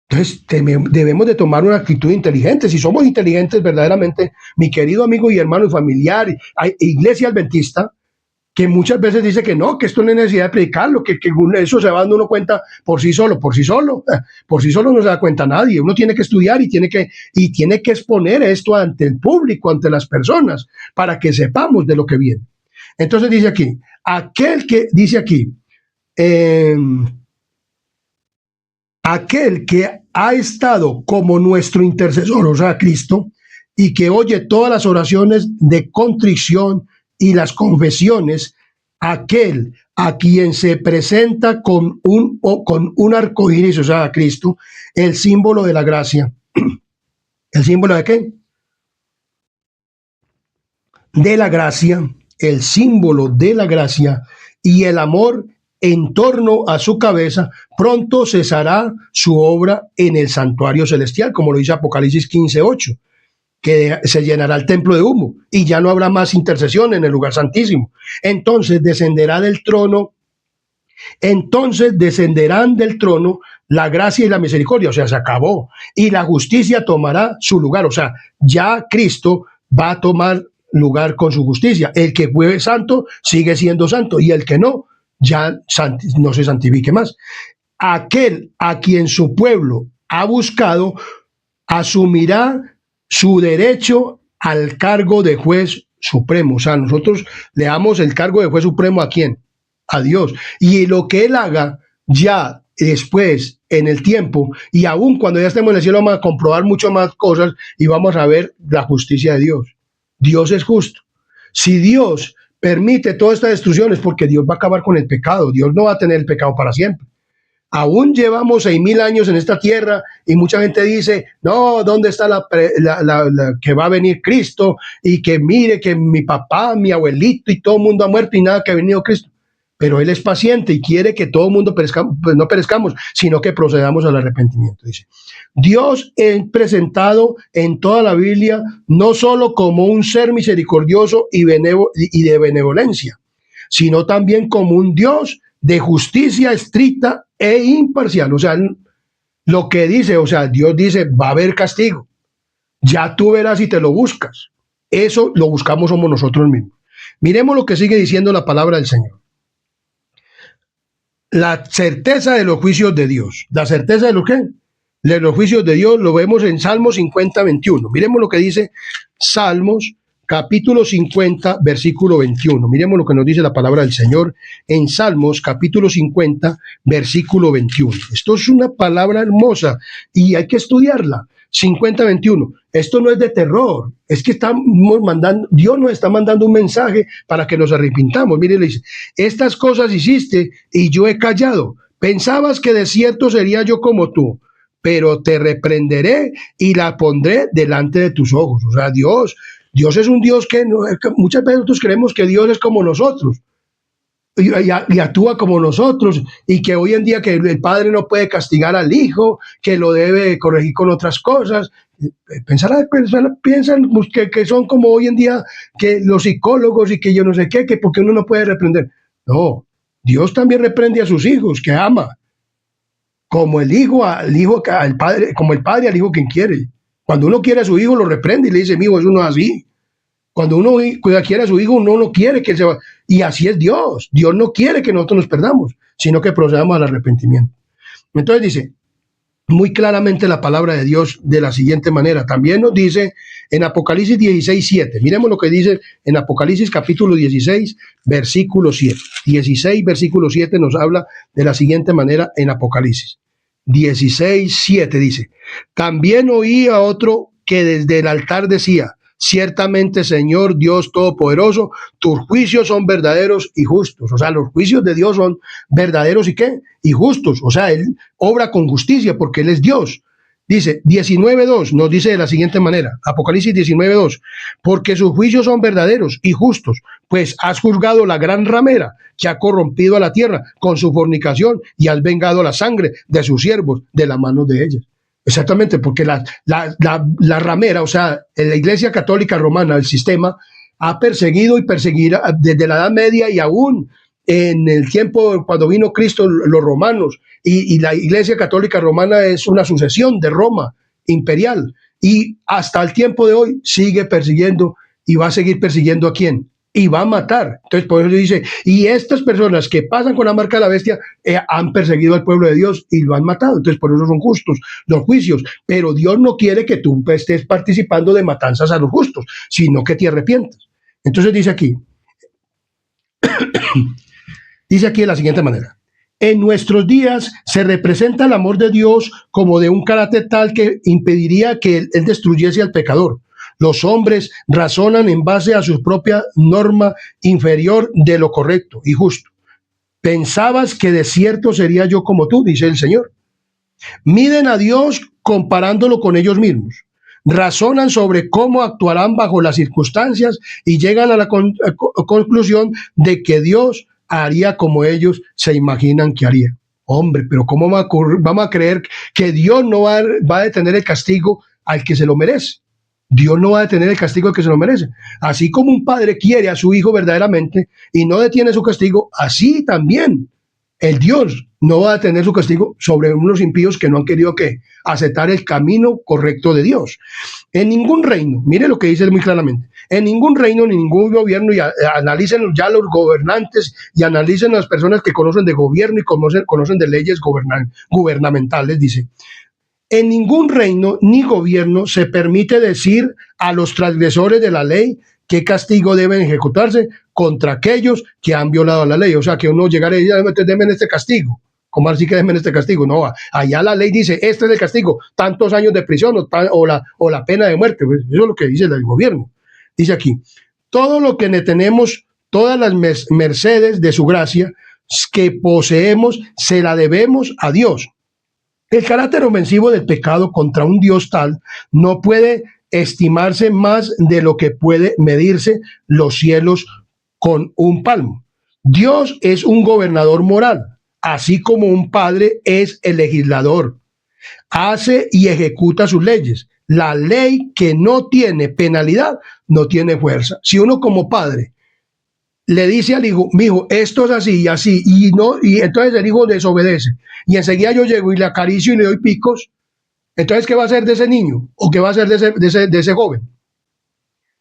Entonces debemos de tomar una actitud inteligente. Si somos inteligentes verdaderamente, mi querido amigo y hermano y familiar, hay iglesia adventista que muchas veces dice que no, que esto no es necesidad de predicarlo, que eso se va dando uno cuenta por sí solo no se da cuenta nadie. Uno tiene que estudiar y tiene que exponer esto ante el público, ante las personas, para que sepamos de lo que viene. Entonces dice aquí, aquel que dice aquí, aquel que ha estado como nuestro intercesor, o sea, Cristo, y que oye todas las oraciones de contrición y las confesiones, aquel a quien se presenta con un arco iris, o sea, Cristo, el símbolo de la gracia. ¿El símbolo de qué? De la gracia, el símbolo de la gracia y el amor en torno a su cabeza, pronto cesará su obra en el santuario celestial, como lo dice Apocalipsis 15:8, que se llenará el templo de humo y ya no habrá más intercesión en el lugar santísimo. Entonces descenderán del trono la gracia y la misericordia, o sea, se acabó, y la justicia tomará su lugar, o sea, ya Cristo va a tomar lugar con su justicia. El que fue santo sigue siendo santo y el que no, ya no se santifique más. Aquel a quien su pueblo ha buscado asumirá su derecho al cargo de juez supremo. O sea, nosotros le damos el cargo de juez supremo ¿a quién? A Dios. Y lo que Él haga ya después, en el tiempo, y aún cuando ya estemos en el cielo, vamos a comprobar mucho más cosas y vamos a ver la justicia de Dios. Dios es justo. Si Dios permite toda esta destrucción es porque Dios va a acabar con el pecado. Dios no va a tener el pecado para siempre. Aún llevamos 6.000 años en esta tierra y mucha gente dice, no, ¿dónde está la que va a venir Cristo? Y que mire que mi papá, mi abuelito y todo el mundo ha muerto y nada que ha venido Cristo. Pero Él es paciente y quiere que todo el mundo perezcamos, pues no perezcamos, sino que procedamos al arrepentimiento. Dice, Dios es presentado en toda la Biblia no solo como un ser misericordioso y de benevolencia, sino también como un Dios de justicia estricta e imparcial. O sea, lo que dice, o sea, Dios dice, va a haber castigo. Ya tú verás si te lo buscas. Eso lo buscamos somos nosotros mismos. Miremos lo que sigue diciendo la palabra del Señor. La certeza de los juicios de Dios. ¿La certeza de los qué? De los juicios de Dios lo vemos en Salmos 50:21. Miremos lo que dice Salmos capítulo 50, versículo 21. Miremos lo que nos dice la palabra del Señor en Salmos capítulo 50, versículo 21. Esto es una palabra hermosa y hay que estudiarla. 50:21. Esto no es de terror, es que Dios nos está mandando un mensaje para que nos arrepintamos. Mire, le dice, estas cosas hiciste y yo he callado. Pensabas que de cierto sería yo como tú, pero te reprenderé y la pondré delante de tus ojos. O sea, Dios es un Dios que muchas veces nosotros creemos que Dios es como nosotros y actúa como nosotros y que hoy en día que el padre no puede castigar al hijo, que lo debe corregir con otras cosas. Piensan que son como hoy en día que los psicólogos y que yo no sé qué, que porque uno no puede reprender. No, Dios también reprende a sus hijos, que ama. Como el hijo al padre, como el padre al hijo quien quiere. Cuando uno quiere a su hijo lo reprende y le dice, mijo, eso no es así. Cuando uno quiere a su hijo, uno no quiere que él se vaya. Y así es Dios. Dios no quiere que nosotros nos perdamos, sino que procedamos al arrepentimiento. Entonces dice muy claramente la palabra de Dios de la siguiente manera. También nos dice en Apocalipsis 16:7. Miremos lo que dice en Apocalipsis capítulo 16, versículo 7. 16, versículo 7 nos habla de la siguiente manera en Apocalipsis. 16:7 dice, también oí a otro que desde el altar decía, ciertamente, Señor Dios Todopoderoso, tus juicios son verdaderos y justos. O sea, los juicios de Dios son verdaderos y ¿qué? Y justos. O sea, Él obra con justicia porque Él es Dios. Dice 19:2, nos dice de la siguiente manera, Apocalipsis 19:2, porque sus juicios son verdaderos y justos, pues has juzgado la gran ramera que ha corrompido a la tierra con su fornicación y has vengado la sangre de sus siervos de la mano de ellas. Exactamente, porque la ramera, o sea, en la Iglesia Católica Romana, el sistema, ha perseguido y perseguirá desde la Edad Media y aún en el tiempo cuando vino Cristo, los romanos, y la Iglesia Católica Romana es una sucesión de Roma imperial, y hasta el tiempo de hoy sigue persiguiendo y va a seguir persiguiendo ¿a quién? Y va a matar. Entonces, por eso dice, y estas personas que pasan con la marca de la bestia han perseguido al pueblo de Dios y lo han matado. Entonces, por eso son justos los juicios. Pero Dios no quiere que tú estés participando de matanzas a los justos, sino que te arrepientas. Entonces dice aquí de la siguiente manera, En nuestros días se representa el amor de Dios como de un carácter tal que impediría que él destruyese al pecador. Los hombres razonan en base a su propia norma inferior de lo correcto y justo. Pensabas que de cierto sería yo como tú, dice el Señor. Miden a Dios comparándolo con ellos mismos. Razonan sobre cómo actuarán bajo las circunstancias y llegan a la conclusión de que Dios haría como ellos se imaginan que haría. Hombre, pero ¿cómo vamos a creer que Dios no va a detener el castigo al que se lo merece? Dios no va a detener el castigo al que se lo merece. Así como un padre quiere a su hijo verdaderamente y no detiene su castigo, así también el Dios no va a detener su castigo sobre unos impíos que no han querido aceptar el camino correcto de Dios. En ningún reino, mire lo que dice muy claramente, en ningún reino ni ningún gobierno, y analicen ya los gobernantes y analicen las personas que conocen de gobierno y conocen de leyes gubernamentales, dice, en ningún reino ni gobierno se permite decir a los transgresores de la ley qué castigo deben ejecutarse contra aquellos que han violado la ley. O sea, que uno llegara y diga, denme este castigo. ¿Cómo así que denme este castigo? No, allá la ley dice, este es el castigo, tantos años de prisión o la pena de muerte. Pues eso es lo que dice el gobierno. Dice aquí, todo lo que tenemos, todas las mercedes de su gracia que poseemos, se la debemos a Dios. El carácter ofensivo del pecado contra un Dios tal no puede estimarse más de lo que puede medirse los cielos con un palmo. Dios es un gobernador moral, así como un padre es el legislador. Hace y ejecuta sus leyes. La ley que no tiene penalidad no tiene fuerza. Si uno como padre le dice al hijo, mi hijo, esto es así y así, y entonces el hijo desobedece, y enseguida yo llego y le acaricio y le doy picos, entonces ¿qué va a hacer de ese niño? ¿O qué va a hacer de ese joven?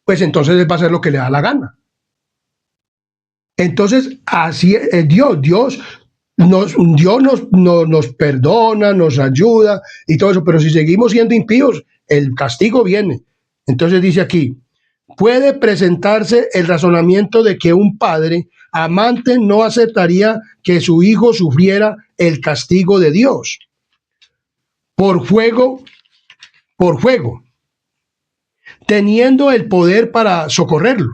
Pues entonces él va a hacer lo que le da la gana. Entonces, así es Dios nos perdona, nos ayuda y todo eso, pero si seguimos siendo impíos, el castigo viene. Entonces dice aquí, puede presentarse el razonamiento de que un padre amante no aceptaría que su hijo sufriera el castigo de Dios por fuego, teniendo el poder para socorrerlo.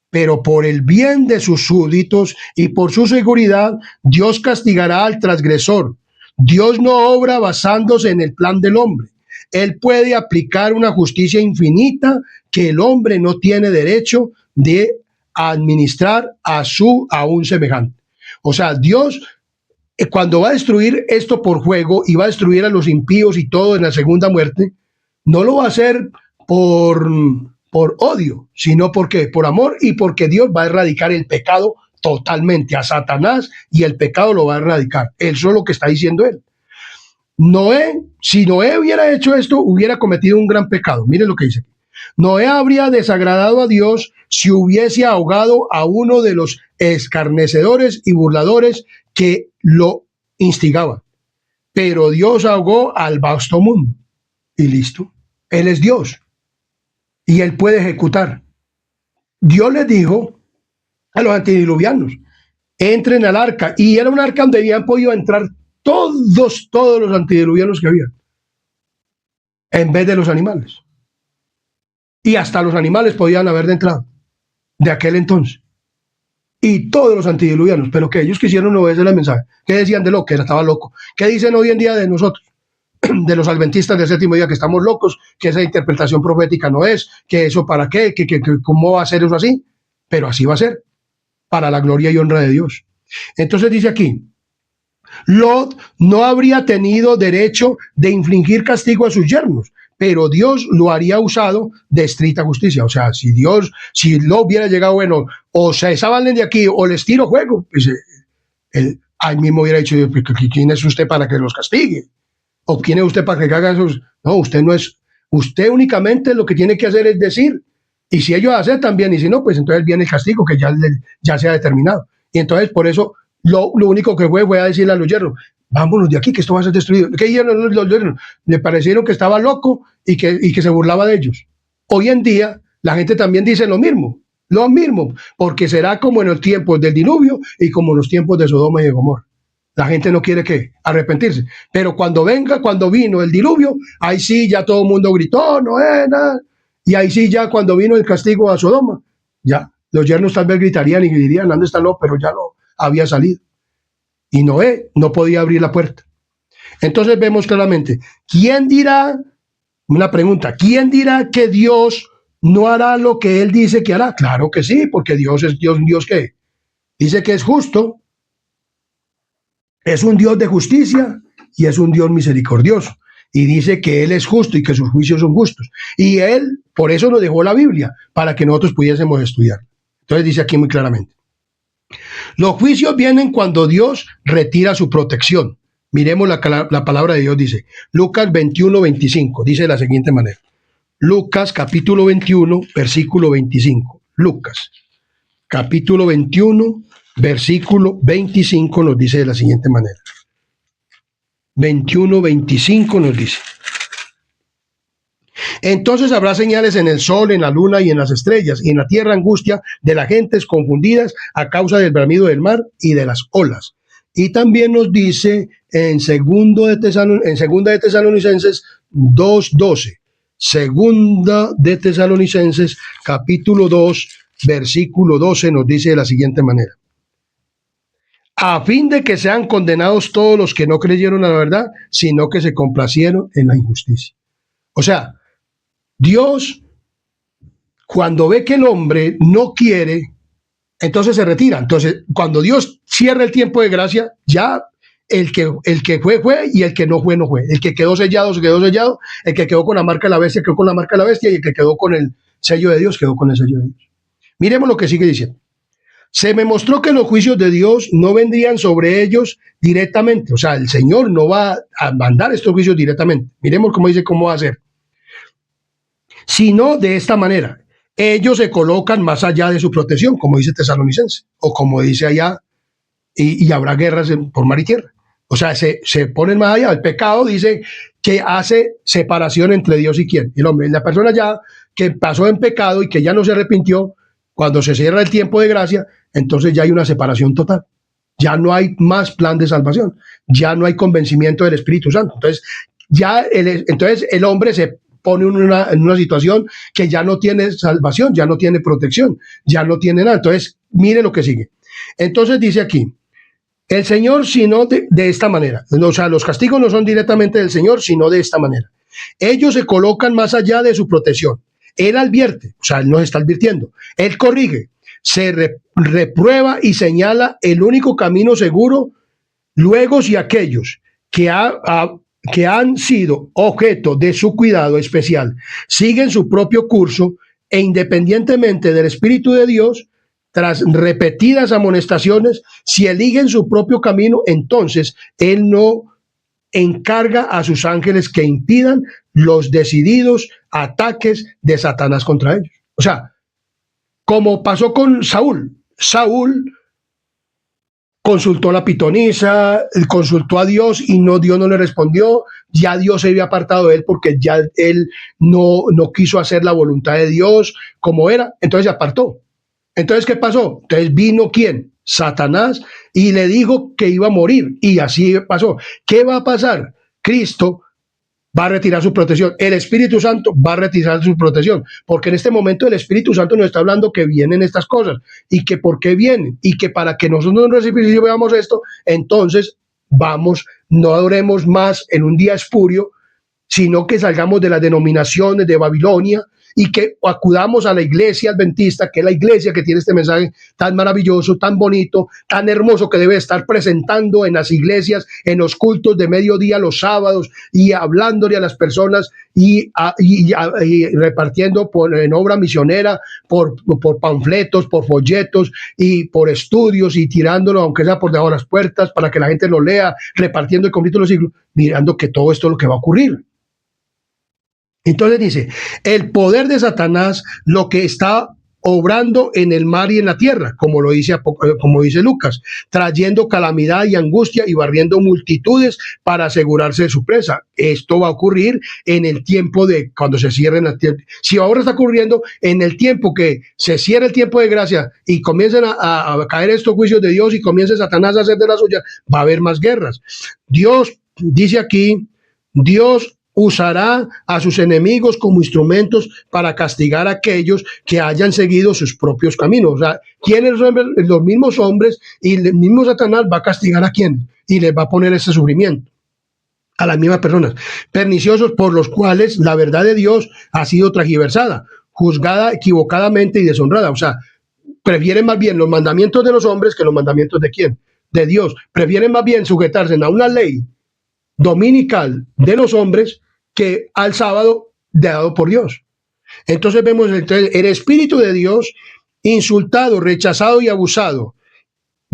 Pero por el bien de sus súbditos y por su seguridad, Dios castigará al transgresor. Dios no obra basándose en el plan del hombre. Él puede aplicar una justicia infinita que el hombre no tiene derecho de administrar a un semejante. O sea, Dios, cuando va a destruir esto por fuego y va a destruir a los impíos y todo en la segunda muerte, no lo va a hacer por odio, sino porque por amor y porque Dios va a erradicar el pecado totalmente a Satanás y el pecado lo va a erradicar. Eso es lo que está diciendo él. Si Noé hubiera hecho esto, hubiera cometido un gran pecado. Miren lo que dice. Noé habría desagradado a Dios si hubiese ahogado a uno de los escarnecedores y burladores que lo instigaban. Pero Dios ahogó al vasto mundo. Y listo. Él es Dios. Y él puede ejecutar. Dios les dijo a los antediluvianos, entren al arca. Y era un arca donde habían podido entrar todos los antediluvianos que había, en vez de los animales. Y hasta los animales podían haber entrado de aquel entonces. Y todos los antediluvianos, pero que ellos quisieron obedecer el mensaje. ¿Qué decían de lo que estaba loco? ¿Qué dicen hoy en día de nosotros? De los adventistas del séptimo día, que estamos locos, que esa interpretación profética no es, que eso para qué, que cómo va a ser eso así, pero así va a ser, para la gloria y honra de Dios. Entonces dice aquí, Lot no habría tenido derecho de infligir castigo a sus yernos, pero Dios lo haría usado de estricta justicia. O sea, si Lot hubiera llegado, bueno, o se salen de aquí o les tiro fuego, pues él ahí mismo hubiera dicho, ¿quién es usted para que los castigue? ¿O quién es usted para que haga esos? No, usted no es. Usted únicamente lo que tiene que hacer es decir. Y si ellos aceptan bien, y si no, pues entonces viene el castigo que ya se ha determinado. Y entonces, por eso, lo único que fue a decirle a los yernos, vámonos de aquí, que esto va a ser destruido. ¿Qué dijeron los yernos? Le parecieron que estaba loco y que se burlaba de ellos. Hoy en día, la gente también dice lo mismo, porque será como en los tiempos del diluvio y como en los tiempos de Sodoma y de Gomorra. La gente no quiere ¿qué? Arrepentirse. Pero cuando vino el diluvio, ahí sí ya todo el mundo gritó, Noé, nada. Y ahí sí ya cuando vino el castigo a Sodoma, ya los yernos tal vez gritarían y dirían, ¿dónde está Lot? Pero ya no había salido. Y Noé no podía abrir la puerta. Entonces vemos claramente, ¿quién dirá? Una pregunta, ¿quién dirá que Dios no hará lo que Él dice que hará? Claro que sí, porque Dios es Dios, Dios que dice que es justo, es un Dios de justicia y es un Dios misericordioso. Y dice que Él es justo y que sus juicios son justos. Y Él, por eso nos dejó la Biblia, para que nosotros pudiésemos estudiar. Entonces dice aquí muy claramente. Los juicios vienen cuando Dios retira su protección. Miremos la palabra de Dios, dice. Lucas 21, 25, dice de la siguiente manera. Lucas capítulo 21, versículo 25. Lucas capítulo 21, versículo 25 nos dice de la siguiente manera. 21, 25 nos dice. Entonces habrá señales en el sol, en la luna y en las estrellas, y en la tierra angustia de las gentes confundidas a causa del bramido del mar y de las olas. Y también nos dice en segunda de Tesalonicenses 2:12. Segunda de Tesalonicenses capítulo 2, versículo 12 nos dice de la siguiente manera. A fin de que sean condenados todos los que no creyeron a la verdad, sino que se complacieron en la injusticia. O sea, Dios, cuando ve que el hombre no quiere, entonces se retira. Entonces, cuando Dios cierra el tiempo de gracia, ya el que fue, y el que no fue, no fue. El que quedó sellado, se quedó sellado. El que quedó con la marca de la bestia, quedó con la marca de la bestia. Y el que quedó con el sello de Dios, quedó con el sello de Dios. Miremos lo que sigue diciendo. Se me mostró que los juicios de Dios no vendrían sobre ellos directamente. O sea, el Señor no va a mandar estos juicios directamente. Miremos cómo dice cómo va a ser. Sino de esta manera. Ellos se colocan más allá de su protección, como dice Tesalonicense, o como dice allá, y habrá guerras por mar y tierra. O sea, se ponen más allá. El pecado dice que hace separación entre Dios y quién. El hombre, la persona ya que pasó en pecado y que ya no se arrepintió, cuando se cierra el tiempo de gracia, entonces ya hay una separación total. Ya no hay más plan de salvación. Ya no hay convencimiento del Espíritu Santo. Entonces, entonces el hombre se pone en una situación que ya no tiene salvación, ya no tiene protección, ya no tiene nada. Entonces, mire lo que sigue. Entonces dice aquí, el Señor, sino de esta manera. O sea, los castigos no son directamente del Señor, sino de esta manera. Ellos se colocan más allá de su protección. Él advierte, o sea, Él nos está advirtiendo. Él corrige, se reprueba y señala el único camino seguro. Luego, si aquellos que han sido objeto de su cuidado especial siguen su propio curso e independientemente del Espíritu de Dios, tras repetidas amonestaciones, si eligen su propio camino, entonces Él no encarga a sus ángeles que impidan los decididos ataques de Satanás contra ellos. O sea, como pasó con Saúl. Saúl consultó a la pitonisa, consultó a Dios y Dios no le respondió. Ya Dios se había apartado de él porque ya él no quiso hacer la voluntad de Dios como era. Entonces se apartó. Entonces, ¿qué pasó? Entonces vino ¿quién? Satanás, y le dijo que iba a morir. Y así pasó. ¿Qué va a pasar? Cristo va a retirar su protección. El Espíritu Santo va a retirar su protección. Porque en este momento el Espíritu Santo nos está hablando que vienen estas cosas. Y que por qué vienen. Y que para que nosotros veamos esto, entonces no adoremos más en un día espurio, sino que salgamos de las denominaciones de Babilonia y que acudamos a la iglesia adventista, que es la iglesia que tiene este mensaje tan maravilloso, tan bonito, tan hermoso, que debe estar presentando en las iglesias, en los cultos de mediodía, los sábados, y hablándole a las personas y repartiendo en obra misionera, por panfletos, por folletos y por estudios, y tirándolo, aunque sea por debajo de las puertas, para que la gente lo lea, repartiendo el conflicto de los siglos, mirando que todo esto es lo que va a ocurrir. Entonces dice, el poder de Satanás, lo que está obrando en el mar y en la tierra, como dice Lucas, trayendo calamidad y angustia y barriendo multitudes para asegurarse de su presa. Esto va a ocurrir en el tiempo de cuando se cierren las tierras. Si ahora está ocurriendo en el tiempo que se cierra el tiempo de gracia y comiencen a caer estos juicios de Dios y comience Satanás a hacer de la suya, va a haber más guerras. Dios dice aquí, Dios usará a sus enemigos como instrumentos para castigar a aquellos que hayan seguido sus propios caminos. O sea, ¿quiénes son los mismos hombres? Y el mismo Satanás va a castigar a quién y les va a poner ese sufrimiento a las mismas personas, perniciosos por los cuales la verdad de Dios ha sido transgiversada, juzgada equivocadamente y deshonrada. O sea, prefieren más bien los mandamientos de los hombres que los mandamientos de quién, de Dios. Prefieren más bien sujetarse a una ley dominical de los hombres que al sábado dado por Dios. Entonces vemos el Espíritu de Dios insultado, rechazado y abusado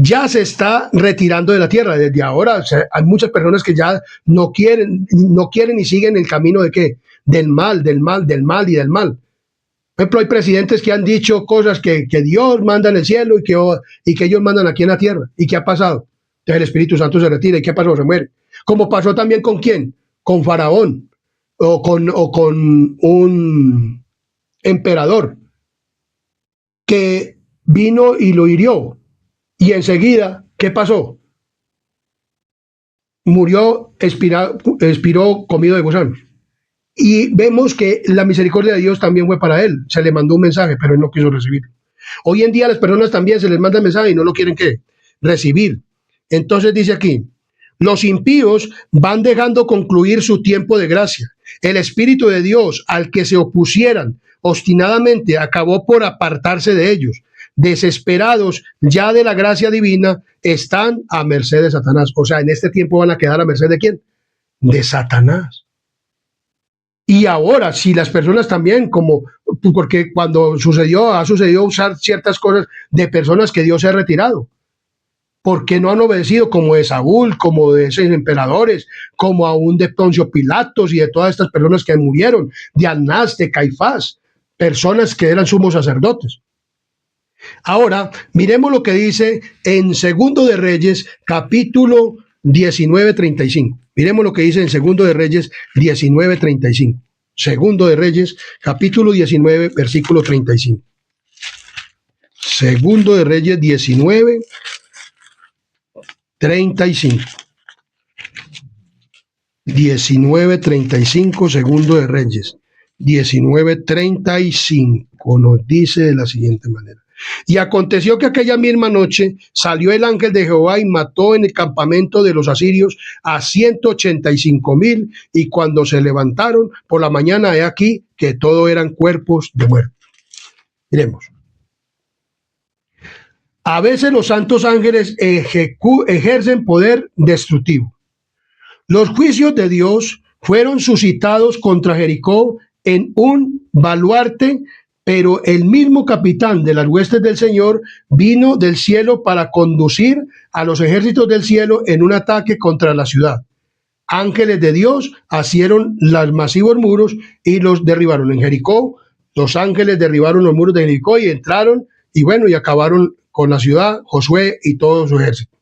ya se está retirando de la tierra. Desde ahora, o sea, hay muchas personas que ya no quieren y siguen el camino de qué, del mal y del mal. Por ejemplo, hay presidentes que han dicho cosas que Dios manda en el cielo y que ellos mandan aquí en la tierra. ¿Y qué ha pasado? Entonces el Espíritu Santo se retira. ¿Y qué pasó? Se muere. Como pasó también con quién, con Faraón o con un emperador que vino y lo hirió. Y enseguida, ¿qué pasó? Murió, expiró comido de gusanos. Y vemos que la misericordia de Dios también fue para él. Se le mandó un mensaje, pero él no quiso recibirlo. Hoy en día a las personas también se les manda el mensaje y no lo quieren recibir. Entonces dice aquí, los impíos van dejando concluir su tiempo de gracia. El Espíritu de Dios, al que se opusieran obstinadamente, acabó por apartarse de ellos. Desesperados ya de la gracia divina, están a merced de Satanás. O sea, en este tiempo van a quedar a merced de ¿quién? De Satanás. Y ahora, si las personas también, porque cuando ha sucedido usar ciertas cosas de personas que Dios se ha retirado, porque no han obedecido, como de Saúl, como de esos emperadores, como aún de Poncio Pilatos y de todas estas personas que murieron, de Anás, de Caifás, personas que eran sumos sacerdotes. Ahora, miremos lo que dice en Segundo de Reyes, capítulo 19:35. Miremos lo que dice en Segundo de Reyes 19:35. Segundo de Reyes, capítulo 19, versículo 35. Segundo de Reyes 19:35. 19:35, Segundo de Reyes 19:35, nos dice de la siguiente manera. Y aconteció que aquella misma noche salió el ángel de Jehová y mató en el campamento de los asirios a 185,000, y cuando se levantaron por la mañana, he aquí que todo eran cuerpos de muertos. Miremos. A veces los santos ángeles ejercen poder destructivo. Los juicios de Dios fueron suscitados contra Jericó en un baluarte, pero el mismo capitán de las huestes del Señor vino del cielo para conducir a los ejércitos del cielo en un ataque contra la ciudad. Ángeles de Dios asieron los masivos muros y los derribaron. En Jericó, los ángeles derribaron los muros de Jericó y entraron y acabaron con la ciudad, Josué y todo su ejército.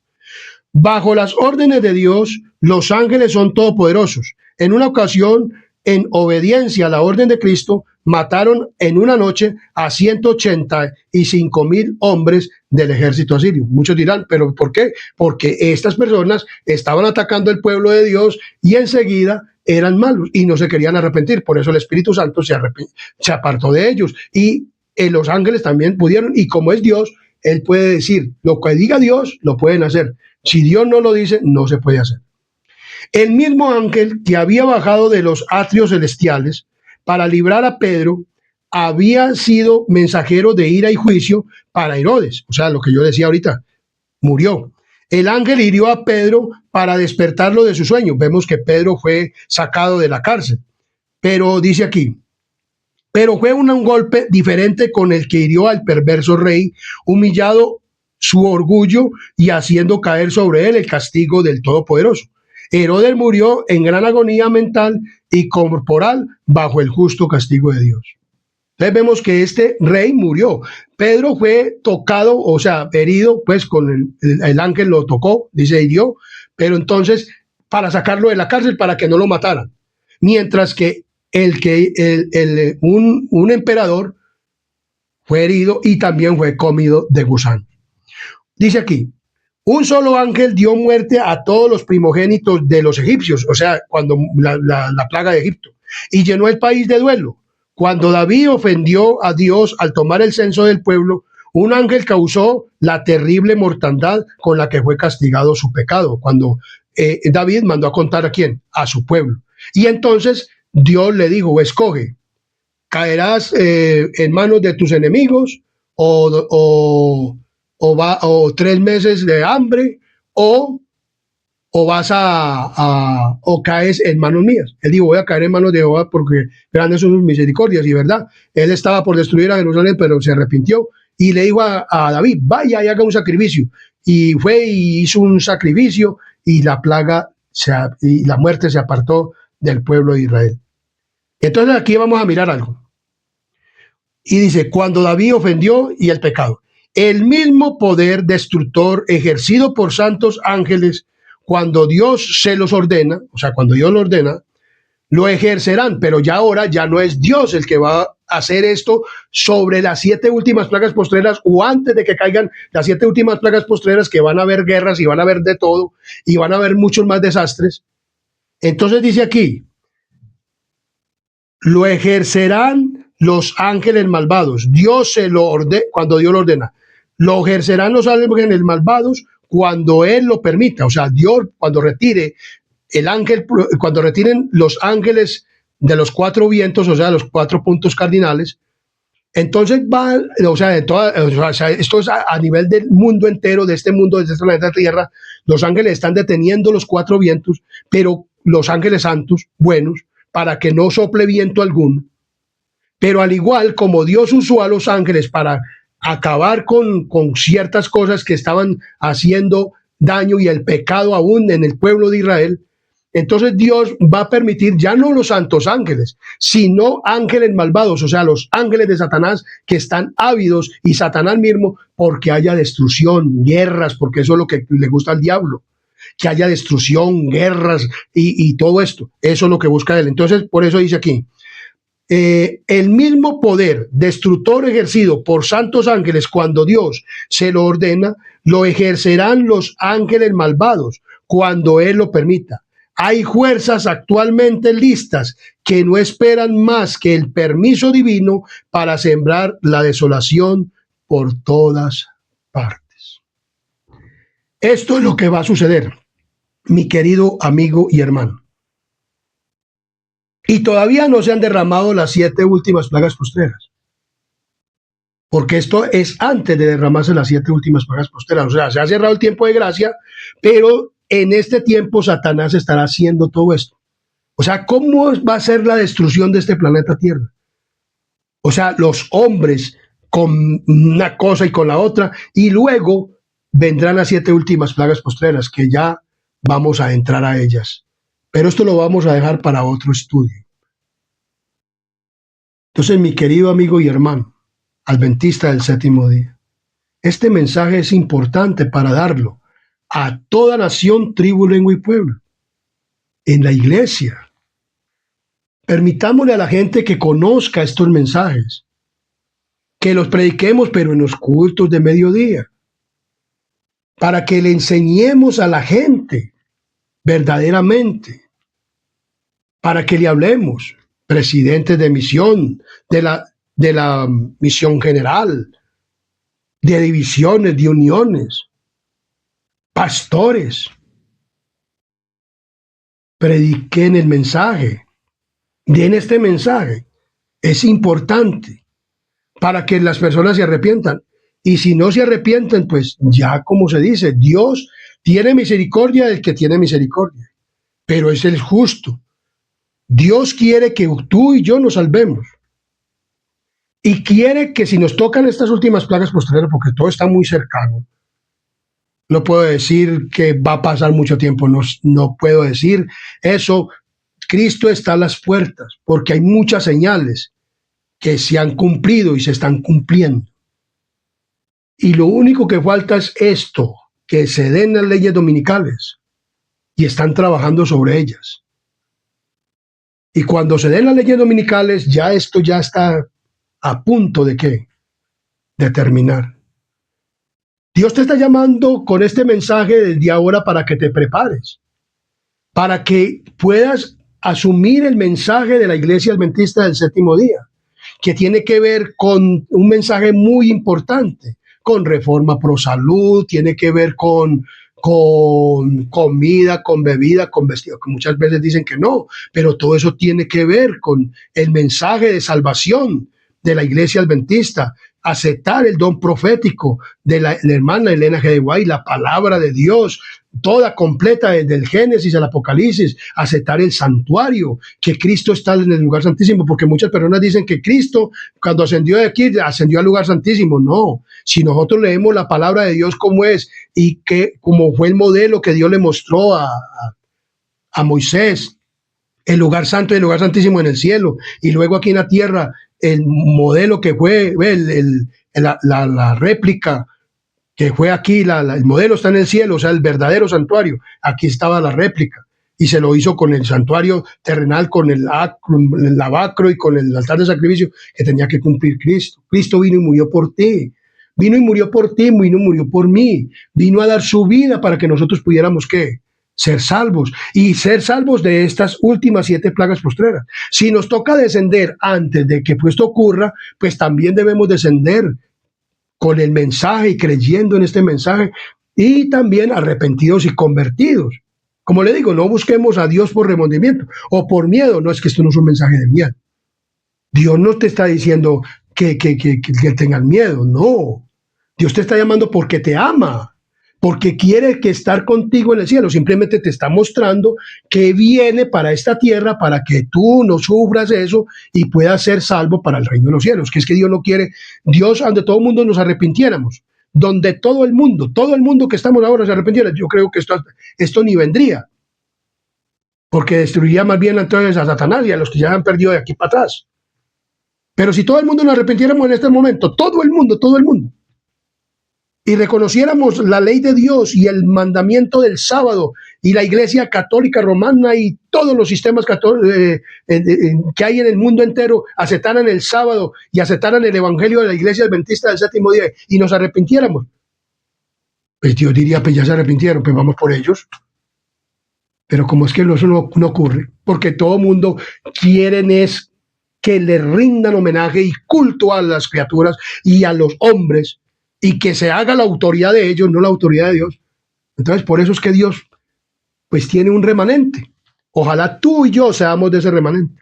Bajo las órdenes de Dios, los ángeles son todopoderosos. En una ocasión, en obediencia a la orden de Cristo, mataron en una noche a 185,000 hombres del ejército asirio. Muchos dirán, ¿pero por qué? Porque estas personas estaban atacando el pueblo de Dios y enseguida eran malos y no se querían arrepentir. Por eso el Espíritu Santo se apartó de ellos. Y los ángeles también pudieron, y como es Dios, Él puede decir, lo que diga Dios, lo pueden hacer. Si Dios no lo dice, no se puede hacer. El mismo ángel que había bajado de los atrios celestiales para librar a Pedro había sido mensajero de ira y juicio para Herodes. O sea, lo que yo decía ahorita, murió. El ángel hirió a Pedro para despertarlo de su sueño. Vemos que Pedro fue sacado de la cárcel. Pero dice aquí, pero fue un golpe diferente con el que hirió al perverso rey, humillado su orgullo y haciendo caer sobre él el castigo del Todopoderoso. Herodes murió en gran agonía mental y corporal bajo el justo castigo de Dios. Entonces vemos que este rey murió. Pedro fue tocado, o sea, herido, pues con el ángel lo tocó, dice, hirió, pero entonces para sacarlo de la cárcel para que no lo mataran. Mientras que un emperador fue herido y también fue comido de gusano. Dice aquí, un solo ángel dio muerte a todos los primogénitos de los egipcios, o sea, cuando la plaga de Egipto, y llenó el país de duelo. Cuando David ofendió a Dios al tomar el censo del pueblo, un ángel causó la terrible mortandad con la que fue castigado su pecado. Cuando David mandó a contar ¿a quién? A su pueblo. Y entonces Dios le dijo, escoge, caerás en manos de tus enemigos o 3 meses de hambre o o caes en manos mías. Él dijo, voy a caer en manos de Jehová porque grandes son sus misericordias. Y verdad, él estaba por destruir a Jerusalén, pero se arrepintió y le dijo a David, vaya y haga un sacrificio. Y fue y hizo un sacrificio y la plaga y la muerte se apartó del pueblo de Israel. Entonces aquí vamos a mirar algo. Y dice, cuando David ofendió y el pecado. El mismo poder destructor ejercido por santos ángeles, cuando Dios se los ordena, o sea, cuando Dios lo ordena, lo ejercerán, pero ya ahora ya no es Dios el que va a hacer esto sobre las 7 últimas plagas postreras o antes de que caigan las 7 últimas plagas postreras, que van a haber guerras y van a haber de todo y van a haber muchos más desastres. Entonces dice aquí, lo ejercerán los ángeles malvados. Dios se lo ordena, cuando Dios lo ordena. Lo ejercerán los ángeles malvados cuando Él lo permita. O sea, Dios cuando retire el ángel, cuando retiren los ángeles de los 4 vientos, o sea, los 4 puntos cardinales, entonces va, o sea, esto es a nivel del mundo entero, de este mundo, de este planeta Tierra, los ángeles están deteniendo los 4 vientos, pero los ángeles santos, buenos, para que no sople viento alguno. Pero al igual como Dios usó a los ángeles para acabar con ciertas cosas que estaban haciendo daño y el pecado aún en el pueblo de Israel, entonces Dios va a permitir ya no los santos ángeles, sino ángeles malvados, o sea, los ángeles de Satanás que están ávidos y Satanás mismo porque haya destrucción, guerras, porque eso es lo que le gusta al diablo, que haya destrucción, guerras y todo esto. Eso es lo que busca él. Entonces, por eso dice aquí, el mismo poder destructor ejercido por santos ángeles cuando Dios se lo ordena, lo ejercerán los ángeles malvados cuando Él lo permita. Hay fuerzas actualmente listas que no esperan más que el permiso divino para sembrar la desolación por todas partes. Esto es lo que va a suceder, mi querido amigo y hermano. Y todavía no se han derramado las 7 últimas plagas postreras. Porque esto es antes de derramarse las 7 últimas plagas postreras. O sea, se ha cerrado el tiempo de gracia, pero en este tiempo Satanás estará haciendo todo esto. O sea, ¿cómo va a ser la destrucción de este planeta Tierra? O sea, los hombres con una cosa y con la otra, y luego vendrán las 7 últimas plagas postreras, que ya vamos a entrar a ellas. Pero esto lo vamos a dejar para otro estudio. Entonces, mi querido amigo y hermano, adventista del séptimo día, este mensaje es importante para darlo a toda nación, tribu, lengua y pueblo. En la iglesia, permitámosle a la gente que conozca estos mensajes, que los prediquemos, pero en los cultos de mediodía, para que le enseñemos a la gente verdaderamente, para que le hablemos, presidentes de misión, de la misión general, de divisiones, de uniones, pastores, prediquen el mensaje, den este mensaje, es importante para que las personas se arrepientan. Y si no se arrepienten, pues ya como se dice, Dios tiene misericordia del que tiene misericordia, pero es el justo. Dios quiere que tú y yo nos salvemos. Y quiere que si nos tocan estas últimas plagas postreras, porque todo está muy cercano, no puedo decir que va a pasar mucho tiempo, no puedo decir eso. Cristo está a las puertas, porque hay muchas señales que se han cumplido y se están cumpliendo. Y lo único que falta es esto, que se den las leyes dominicales, y están trabajando sobre ellas. Y cuando se den las leyes dominicales, ya esto ya está a punto de ¿qué? De terminar. Dios te está llamando con este mensaje desde ahora para que te prepares, para que puedas asumir el mensaje de la Iglesia Adventista del Séptimo Día, que tiene que ver con un mensaje muy importante, con reforma pro salud, tiene que ver con comida, con bebida, con vestido, que muchas veces dicen que no, pero todo eso tiene que ver con el mensaje de salvación de la Iglesia Adventista, aceptar el don profético de la hermana Elena G. de White, la palabra de Dios, toda completa desde el Génesis al Apocalipsis, aceptar el santuario, que Cristo está en el lugar santísimo, porque muchas personas dicen que Cristo, cuando ascendió de aquí, ascendió al lugar santísimo. No, si nosotros leemos la palabra de Dios como es, y que como fue el modelo que Dios le mostró a Moisés, el lugar santo y el lugar santísimo en el cielo, y luego aquí en la tierra, el modelo que fue la réplica que fue aquí, el modelo está en el cielo, o sea, el verdadero santuario, aquí estaba la réplica, y se lo hizo con el santuario terrenal, con el lavacro y con el altar de sacrificio que tenía que cumplir Cristo. Cristo vino y murió por ti, vino y murió por ti, vino y murió por mí, vino a dar su vida para que nosotros pudiéramos, ¿qué? Ser salvos, y ser salvos de estas últimas 7 plagas postreras. Si nos toca descender antes de que esto ocurra, pues también debemos descender con el mensaje y creyendo en este mensaje, y también arrepentidos y convertidos. Como le digo, no busquemos a Dios por remordimiento o por miedo. No, es que esto no es un mensaje de miedo. Dios no te está diciendo que tengas miedo, no. Dios te está llamando porque te ama, porque quiere que estar contigo en el cielo. Simplemente te está mostrando que viene para esta tierra para que tú no sufras eso y puedas ser salvo para el reino de los cielos. Que es que Dios no quiere, Dios, donde todo el mundo nos arrepintiéramos, donde todo el mundo que estamos ahora se arrepintiera, yo creo que esto ni vendría, porque destruiría más bien entonces a Satanás y a los que ya han perdido de aquí para atrás. Pero si todo el mundo nos arrepintiéramos en este momento, todo el mundo, y reconociéramos la ley de Dios y el mandamiento del sábado y la Iglesia Católica Romana y todos los sistemas que hay en el mundo entero aceptaran el sábado y aceptaran el Evangelio de la Iglesia Adventista del Séptimo Día y nos arrepintiéramos, pues Dios diría, pues ya se arrepintieron, pues vamos por ellos. Pero como es que eso no ocurre, porque todo el mundo quieren es que le rindan homenaje y culto a las criaturas y a los hombres, y que se haga la autoridad de ellos, no la autoridad de Dios. Entonces, por eso es que Dios, pues, tiene un remanente. Ojalá tú y yo seamos de ese remanente.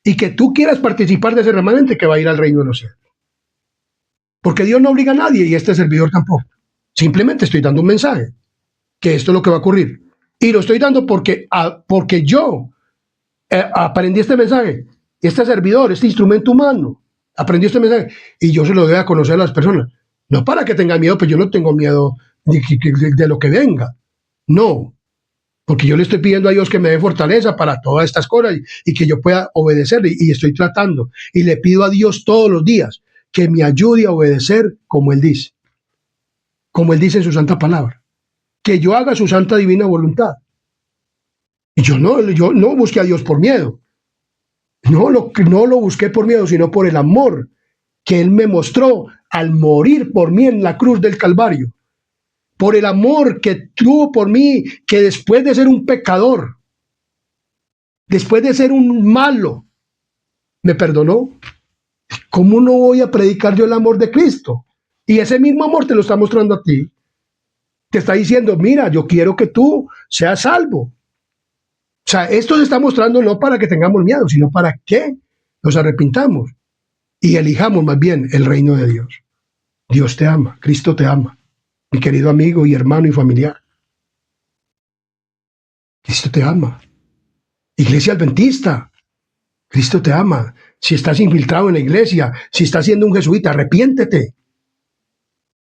Y que tú quieras participar de ese remanente que va a ir al reino de los cielos. Porque Dios no obliga a nadie, y este servidor tampoco. Simplemente estoy dando un mensaje, que esto es lo que va a ocurrir. Y lo estoy dando porque yo aprendí este mensaje, este servidor, este instrumento humano, aprendí este mensaje, y yo se lo doy a conocer a las personas. No para que tengan miedo, pues yo no tengo miedo de lo que venga. No, porque yo le estoy pidiendo a Dios que me dé fortaleza para todas estas cosas y que yo pueda obedecerle, y estoy tratando. Y le pido a Dios todos los días que me ayude a obedecer como Él dice en su santa palabra, que yo haga su santa divina voluntad. Y yo no busqué a Dios por miedo. No lo busqué por miedo, sino por el amor que Él me mostró al morir por mí en la cruz del Calvario. Por el amor que tuvo por mí, que después de ser un pecador, después de ser un malo, me perdonó. ¿Cómo no voy a predicar yo el amor de Cristo? Y ese mismo amor te lo está mostrando a ti. Te está diciendo, mira, yo quiero que tú seas salvo. O sea, esto se está mostrando no para que tengamos miedo, sino para que nos arrepintamos y elijamos más bien el reino de Dios. Dios te ama, Cristo te ama, mi querido amigo y hermano y familiar. Cristo te ama. Iglesia Adventista, Cristo te ama. Si estás infiltrado en la iglesia, si estás siendo un jesuita, arrepiéntete.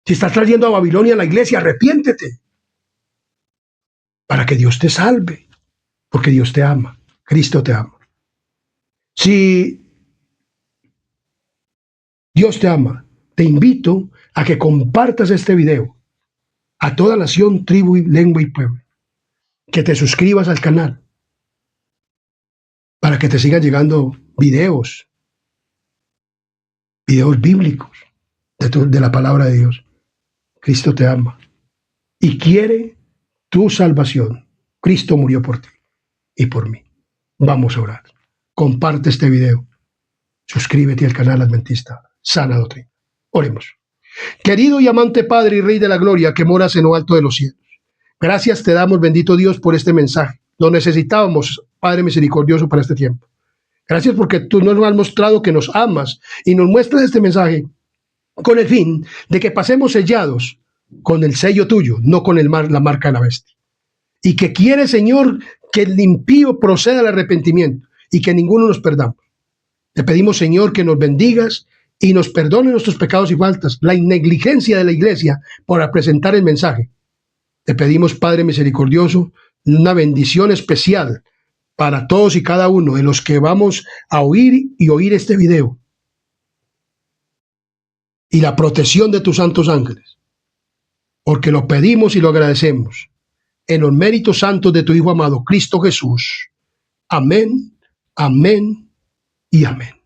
Si estás trayendo a Babilonia a la iglesia, arrepiéntete. Para que Dios te salve, porque Dios te ama, Cristo te ama. Si Dios te ama. Te invito a que compartas este video a toda nación, tribu, lengua y pueblo. Que te suscribas al canal para que te sigan llegando videos bíblicos de la palabra de Dios. Cristo te ama y quiere tu salvación. Cristo murió por ti y por mí. Vamos a orar. Comparte este video. Suscríbete al canal Adventista Sana Doctrina. Oremos. Querido y amante Padre y Rey de la Gloria, que moras en lo alto de los cielos, gracias te damos, bendito Dios, por este mensaje. Lo necesitábamos, Padre misericordioso, para este tiempo. Gracias porque tú nos has mostrado que nos amas y nos muestras este mensaje con el fin de que pasemos sellados con el sello tuyo, no con la marca de la bestia. Y que quiere, Señor, que el impío proceda al arrepentimiento y que ninguno nos perdamos. Te pedimos, Señor, que nos bendigas y nos perdone nuestros pecados y faltas, la negligencia de la iglesia por presentar el mensaje. Te pedimos, Padre misericordioso, una bendición especial para todos y cada uno de los que vamos a oír este video. Y la protección de tus santos ángeles. Porque lo pedimos y lo agradecemos. En los méritos santos de tu Hijo amado, Cristo Jesús. Amén, amén y amén.